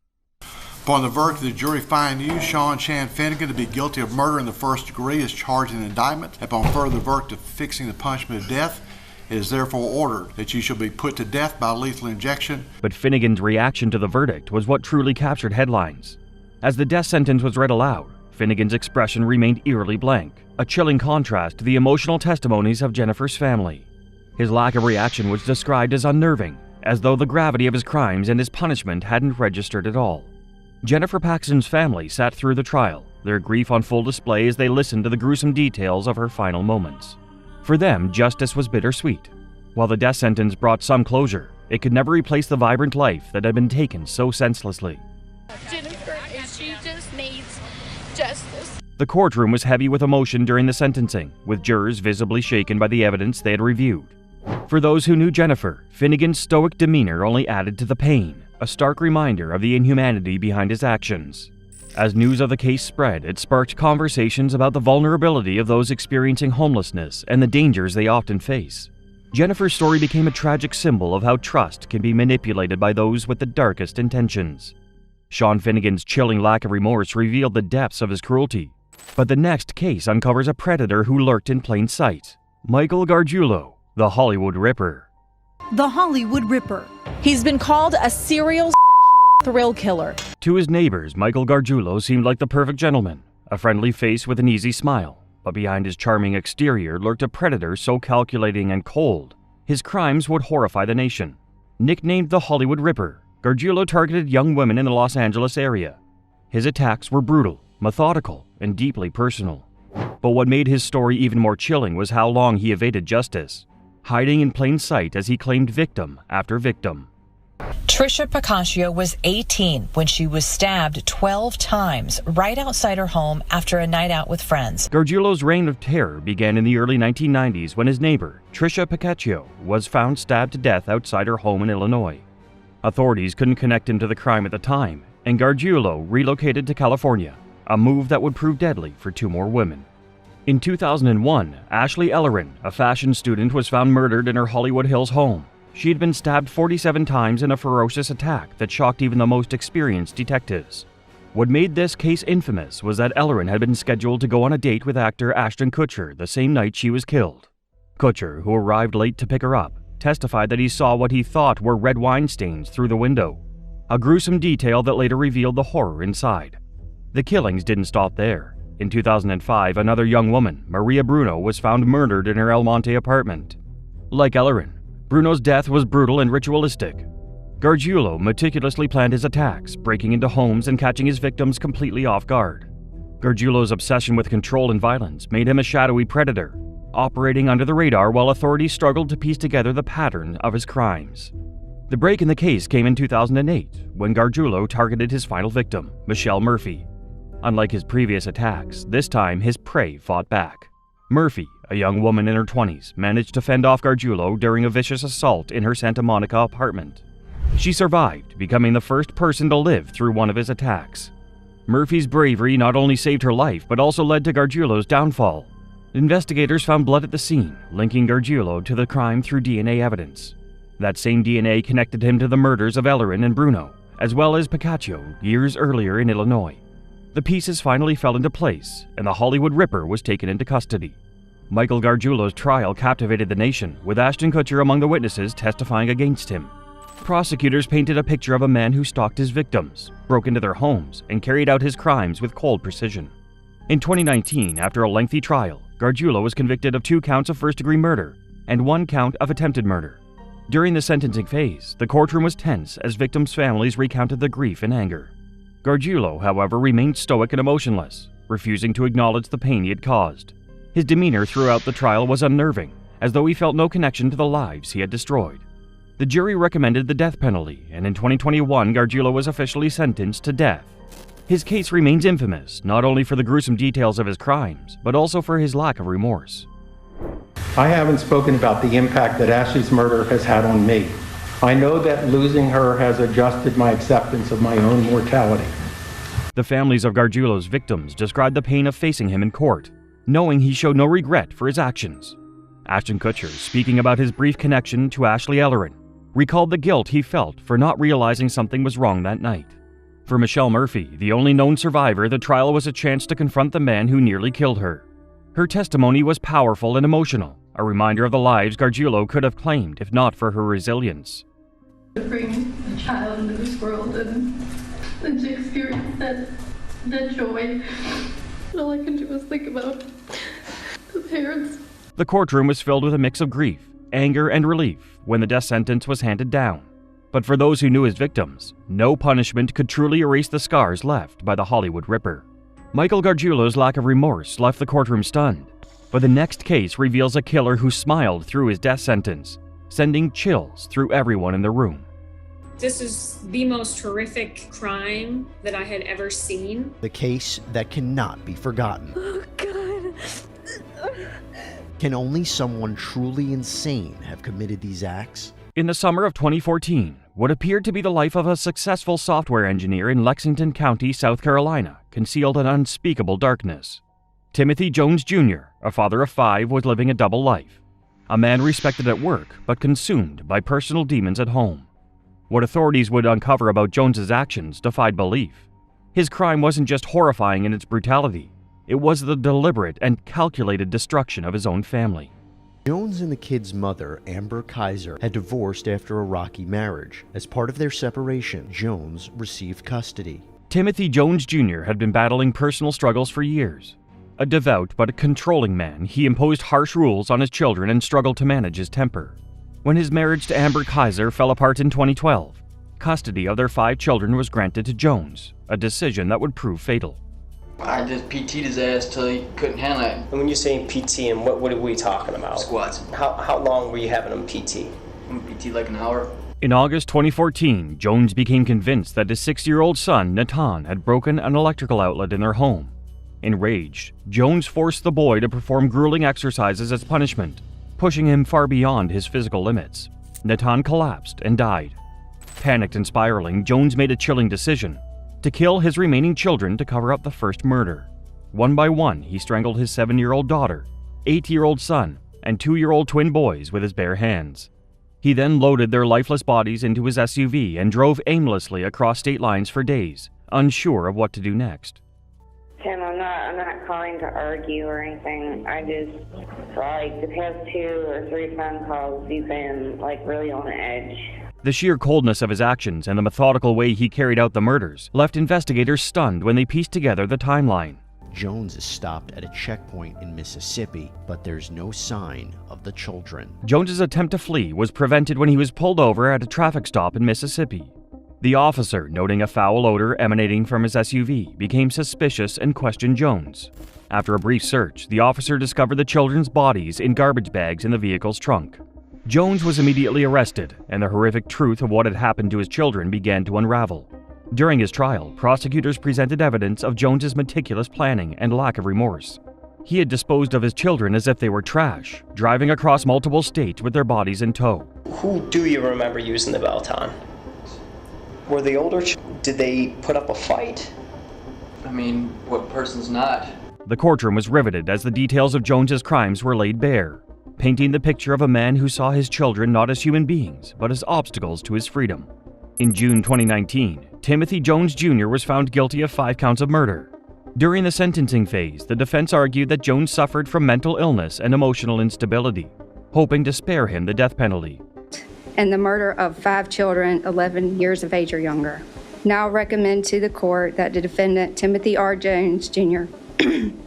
Speaker 7: Upon the verdict, the jury find you, Sean Finnigan, to be guilty of murder in the first degree as charged in the indictment. Upon further verdict of fixing the punishment of death, it is therefore ordered that you shall be put to death by lethal injection.
Speaker 2: But Finnigan's reaction to the verdict was what truly captured headlines. As the death sentence was read aloud, Finnigan's expression remained eerily blank, a chilling contrast to the emotional testimonies of Jennifer's family. His lack of reaction was described as unnerving, as though the gravity of his crimes and his punishment hadn't registered at all. Jennifer Paxton's family sat through the trial, their grief on full display as they listened to the gruesome details of her final moments. For them, justice was bittersweet. While the death sentence brought some closure, it could never replace the vibrant life that had been taken so senselessly.
Speaker 8: Jennifer, she just needs justice.
Speaker 2: The courtroom was heavy with emotion during the sentencing, with jurors visibly shaken by the evidence they had reviewed. For those who knew Jennifer, Finnigan's stoic demeanor only added to the pain, a stark reminder of the inhumanity behind his actions. As news of the case spread, it sparked conversations about the vulnerability of those experiencing homelessness and the dangers they often face. Jennifer's story became a tragic symbol of how trust can be manipulated by those with the darkest intentions. Sean Finnigan's chilling lack of remorse revealed the depths of his cruelty. But the next case uncovers a predator who lurked in plain sight. Michael Gargiulo, the Hollywood Ripper.
Speaker 9: The Hollywood Ripper. He's been called a serial sexual thrill killer.
Speaker 2: To his neighbors, Michael Gargiulo seemed like the perfect gentleman, a friendly face with an easy smile. But behind his charming exterior lurked a predator so calculating and cold, his crimes would horrify the nation. Nicknamed the Hollywood Ripper, Gargiulo targeted young women in the Los Angeles area. His attacks were brutal, methodical, and deeply personal. But what made his story even more chilling was how long he evaded justice, hiding in plain sight as he claimed victim after victim.
Speaker 24: Trisha Pacaccio was 18 when she was stabbed 12 times right outside her home after a night out with friends.
Speaker 2: Gargiulo's reign of terror began in the early 1990s when his neighbor, Trisha Pacaccio, was found stabbed to death outside her home in Illinois. Authorities couldn't connect him to the crime at the time, and Gargiulo relocated to California, a move that would prove deadly for 2 more women. In 2001, Ashley Ellerin, a fashion student, was found murdered in her Hollywood Hills home. She had been stabbed 47 times in a ferocious attack that shocked even the most experienced detectives. What made this case infamous was that Ellerin had been scheduled to go on a date with actor Ashton Kutcher the same night she was killed. Kutcher, who arrived late to pick her up, testified that he saw what he thought were red wine stains through the window, a gruesome detail that later revealed the horror inside. The killings didn't stop there. In 2005, another young woman, Maria Bruno, was found murdered in her El Monte apartment. Like Ellerin, Bruno's death was brutal and ritualistic. Gargiulo meticulously planned his attacks, breaking into homes and catching his victims completely off guard. Gargiulo's obsession with control and violence made him a shadowy predator, operating under the radar while authorities struggled to piece together the pattern of his crimes. The break in the case came in 2008, when Gargiulo targeted his final victim, Michelle Murphy. Unlike his previous attacks, this time his prey fought back. Murphy, a young woman in her 20s, managed to fend off Gargiulo during a vicious assault in her Santa Monica apartment. She survived, becoming the first person to live through one of his attacks. Murphy's bravery not only saved her life, but also led to Gargiulo's downfall. Investigators found blood at the scene, linking Gargiulo to the crime through DNA evidence. That same DNA connected him to the murders of Ellerin and Bruno, as well as Piccaccio years earlier in Illinois. The pieces finally fell into place, and the Hollywood Ripper was taken into custody. Michael Gargiulo's trial captivated the nation, with Ashton Kutcher among the witnesses testifying against him. Prosecutors painted a picture of a man who stalked his victims, broke into their homes, and carried out his crimes with cold precision. In 2019, after a lengthy trial, Gargiulo was convicted of 2 counts of first-degree murder and 1 count of attempted murder. During the sentencing phase, the courtroom was tense as victims' families recounted the grief and anger. Gargiulo, however, remained stoic and emotionless, refusing to acknowledge the pain he had caused. His demeanor throughout the trial was unnerving, as though he felt no connection to the lives he had destroyed. The jury recommended the death penalty, and in 2021, Gargiulo was officially sentenced to death. His case remains infamous, not only for the gruesome details of his crimes, but also for his lack of remorse.
Speaker 10: I haven't spoken about the impact that Ashley's murder has had on me. I know that losing her has adjusted my acceptance of my own mortality.
Speaker 2: The families of Gargiulo's victims described the pain of facing him in court, knowing he showed no regret for his actions. Ashton Kutcher, speaking about his brief connection to Ashley Ellerin, recalled the guilt he felt for not realizing something was wrong that night. For Michelle Murphy, the only known survivor, the trial was a chance to confront the man who nearly killed her. Her testimony was powerful and emotional, a reminder of the lives Gargiulo could have claimed if not for her resilience.
Speaker 8: To bring a child into this world and to experience that joy, all I can do is think about the parents.
Speaker 2: The courtroom was filled with a mix of grief, anger, and relief when the death sentence was handed down. But for those who knew his victims, no punishment could truly erase the scars left by the Hollywood Ripper. Michael Gargiulo's lack of remorse left the courtroom stunned, but the next case reveals a killer who smiled through his death sentence, sending chills through everyone in the room.
Speaker 11: This is the most horrific crime that I had ever seen.
Speaker 12: The case that cannot be forgotten.
Speaker 8: Oh, God.
Speaker 12: Can only someone truly insane have committed these acts?
Speaker 2: In the summer of 2014, what appeared to be the life of a successful software engineer in Lexington County, South Carolina, concealed an unspeakable darkness. Timothy Jones Jr., a father of 5, was living a double life. A man respected at work, but consumed by personal demons at home. What authorities would uncover about Jones's actions defied belief. His crime wasn't just horrifying in its brutality, it was the deliberate and calculated destruction of his own family.
Speaker 12: Jones and the kid's mother, Amber Kaiser, had divorced after a rocky marriage. As part of their separation, Jones received custody.
Speaker 2: Timothy Jones Jr. had been battling personal struggles for years. A devout but controlling man, he imposed harsh rules on his children and struggled to manage his temper. When his marriage to Amber Kaiser fell apart in 2012, custody of their 5 children was granted to Jones, a decision that would prove fatal.
Speaker 13: I just PT'd his ass till he couldn't handle it.
Speaker 14: And when you're saying PT, and what are we talking about?
Speaker 13: Squats.
Speaker 14: How long were you having him PT?
Speaker 13: PT like an hour.
Speaker 2: In August 2014, Jones became convinced that his 6-year-old son, Natan, had broken an electrical outlet in their home. Enraged, Jones forced the boy to perform grueling exercises as punishment, pushing him far beyond his physical limits. Natan collapsed and died. Panicked and spiraling, Jones made a chilling decision: to kill his remaining children to cover up the first murder. One by one, he strangled his 7-year-old daughter, 8-year-old son, and 2-year-old twin boys with his bare hands. He then loaded their lifeless bodies into his SUV and drove aimlessly across state lines for days, unsure of what to do next.
Speaker 17: Tim, I'm not calling to argue or anything. I just, like, the past 2 or 3 phone calls, you've been, really on the edge.
Speaker 2: The sheer coldness of his actions and the methodical way he carried out the murders left investigators stunned when they pieced together the timeline.
Speaker 12: Jones is stopped at a checkpoint in Mississippi, but there's no sign of the children.
Speaker 2: Jones's attempt to flee was prevented when he was pulled over at a traffic stop in Mississippi. The officer, noting a foul odor emanating from his SUV, became suspicious and questioned Jones. After a brief search, the officer discovered the children's bodies in garbage bags in the vehicle's trunk. Jones was immediately arrested, and the horrific truth of what had happened to his children began to unravel. During his trial, prosecutors presented evidence of Jones's meticulous planning and lack of remorse. He had disposed of his children as if they were trash, driving across multiple states with their bodies in tow.
Speaker 14: Who do you remember using the belt on? Were they older? Did they put up a fight?
Speaker 13: I mean, what person's not?
Speaker 2: The courtroom was riveted as the details of Jones's crimes were laid bare, painting the picture of a man who saw his children not as human beings, but as obstacles to his freedom. In June 2019, Timothy Jones Jr. was found guilty of 5 counts of murder. During the sentencing phase, the defense argued that Jones suffered from mental illness and emotional instability, hoping to spare him the death penalty.
Speaker 3: And the murder of 5 children 11 years of age or younger. Now recommend to the court that the defendant, Timothy R. Jones Jr.,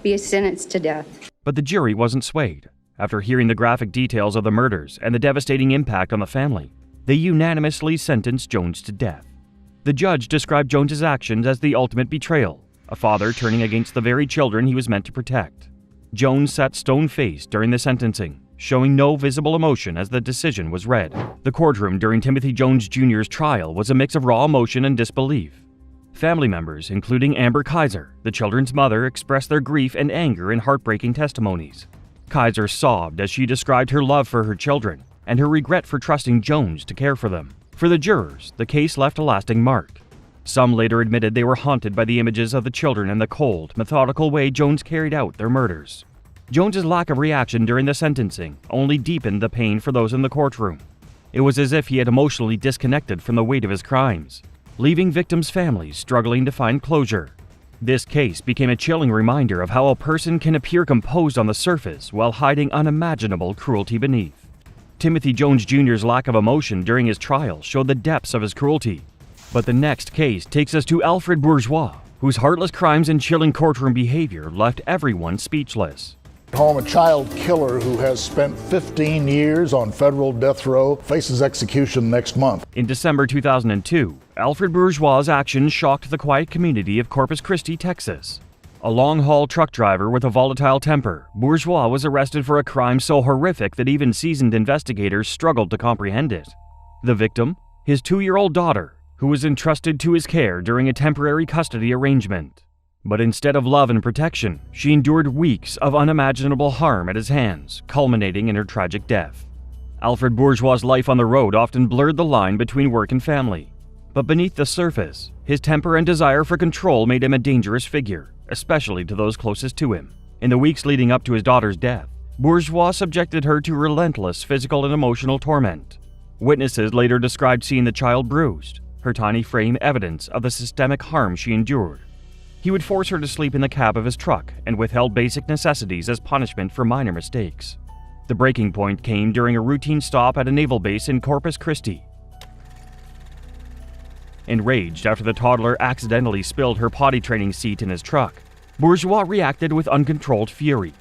Speaker 3: be sentenced to death.
Speaker 2: But the jury wasn't swayed. After hearing the graphic details of the murders and the devastating impact on the family, they unanimously sentenced Jones to death. The judge described Jones's actions as the ultimate betrayal, a father turning against the very children he was meant to protect. Jones sat stone-faced during the sentencing, showing no visible emotion as the decision was read. The courtroom during Timothy Jones Jr.'s trial was a mix of raw emotion and disbelief. Family members, including Amber Kaiser, the children's mother, expressed their grief and anger in heartbreaking testimonies. Kaiser sobbed as she described her love for her children and her regret for trusting Jones to care for them. For the jurors, the case left a lasting mark. Some later admitted they were haunted by the images of the children and the cold, methodical way Jones carried out their murders. Jones's lack of reaction during the sentencing only deepened the pain for those in the courtroom. It was as if he had emotionally disconnected from the weight of his crimes, leaving victims' families struggling to find closure. This case became a chilling reminder of how a person can appear composed on the surface while hiding unimaginable cruelty beneath. Timothy Jones Jr.'s lack of emotion during his trial showed the depths of his cruelty. But the next case takes us to Alfred Bourgeois, whose heartless crimes and chilling courtroom behavior left everyone speechless.
Speaker 15: Home, a child killer who has spent 15 years on federal death row faces execution next month.
Speaker 2: In December 2002, Alfred Bourgeois' actions shocked the quiet community of Corpus Christi, Texas. A long-haul truck driver with a volatile temper, Bourgeois was arrested for a crime so horrific that even seasoned investigators struggled to comprehend it. The victim? His 2-year-old daughter, who was entrusted to his care during a temporary custody arrangement. But instead of love and protection, she endured weeks of unimaginable harm at his hands, culminating in her tragic death. Alfred Bourgeois' life on the road often blurred the line between work and family. But beneath the surface, his temper and desire for control made him a dangerous figure, especially to those closest to him. In the weeks leading up to his daughter's death, Bourgeois subjected her to relentless physical and emotional torment. Witnesses later described seeing the child bruised, her tiny frame evidence of the systemic harm she endured. He would force her to sleep in the cab of his truck and withheld basic necessities as punishment for minor mistakes. The breaking point came during a routine stop at a naval base in Corpus Christi. Enraged after the toddler accidentally spilled her potty training seat in his truck, Bourgeois reacted with uncontrolled fury.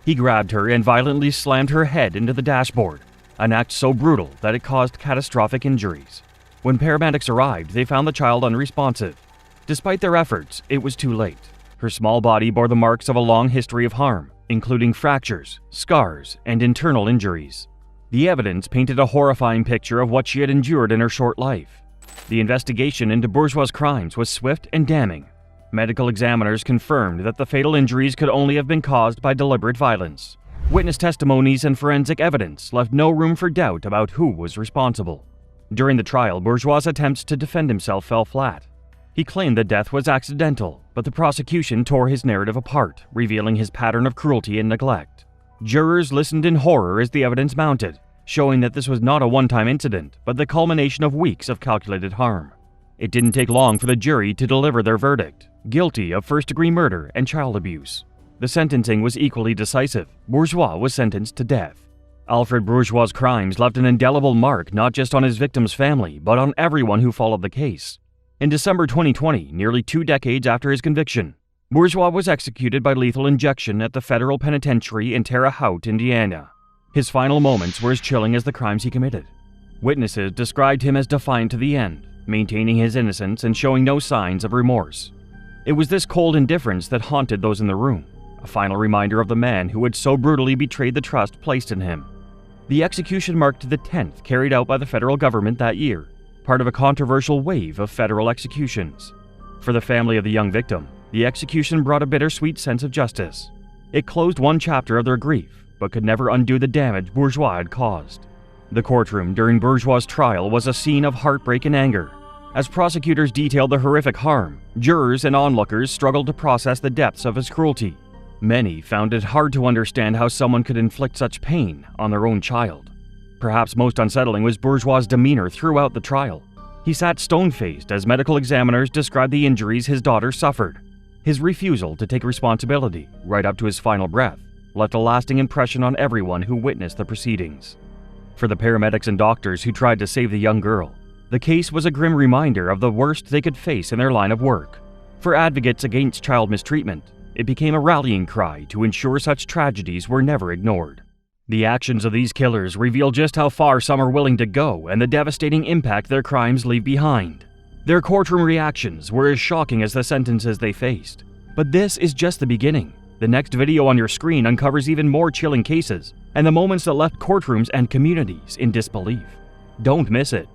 Speaker 2: He grabbed her and violently slammed her head into the dashboard, an act so brutal that it caused catastrophic injuries. When paramedics arrived, they found the child unresponsive. Despite their efforts, it was too late. Her small body bore the marks of a long history of harm, including fractures, scars, and internal injuries. The evidence painted a horrifying picture of what she had endured in her short life. The investigation into Bourgeois' crimes was swift and damning. Medical examiners confirmed that the fatal injuries could only have been caused by deliberate violence. Witness testimonies and forensic evidence left no room for doubt about who was responsible. During the trial, Bourgeois' attempts to defend himself fell flat. He claimed that death was accidental, but the prosecution tore his narrative apart, revealing his pattern of cruelty and neglect. Jurors listened in horror as the evidence mounted, showing that this was not a one-time incident, but the culmination of weeks of calculated harm. It didn't take long for the jury to deliver their verdict, guilty of first-degree murder and child abuse. The sentencing was equally decisive. Bourgeois was sentenced to death. Alfred Bourgeois' crimes left an indelible mark not just on his victim's family, but on everyone who followed the case. In December 2020, nearly 2 decades after his conviction, Bourgeois was executed by lethal injection at the federal penitentiary in Terre Haute, Indiana. His final moments were as chilling as the crimes he committed. Witnesses described him as defiant to the end, maintaining his innocence and showing no signs of remorse. It was this cold indifference that haunted those in the room, a final reminder of the man who had so brutally betrayed the trust placed in him. The execution marked the 10th carried out by the federal government that year, part of a controversial wave of federal executions. For the family of the young victim, the execution brought a bittersweet sense of justice. It closed one chapter of their grief, but could never undo the damage Bourgeois had caused. The courtroom during Bourgeois' trial was a scene of heartbreak and anger. As prosecutors detailed the horrific harm, jurors and onlookers struggled to process the depths of his cruelty. Many found it hard to understand how someone could inflict such pain on their own child. Perhaps most unsettling was Bourgeois' demeanor throughout the trial. He sat stone-faced as medical examiners described the injuries his daughter suffered. His refusal to take responsibility, right up to his final breath, left a lasting impression on everyone who witnessed the proceedings. For the paramedics and doctors who tried to save the young girl, the case was a grim reminder of the worst they could face in their line of work. For advocates against child mistreatment, it became a rallying cry to ensure such tragedies were never ignored. The actions of these killers reveal just how far some are willing to go and the devastating impact their crimes leave behind. Their courtroom reactions were as shocking as the sentences they faced. But this is just the beginning. The next video on your screen uncovers even more chilling cases and the moments that left courtrooms and communities in disbelief. Don't miss it.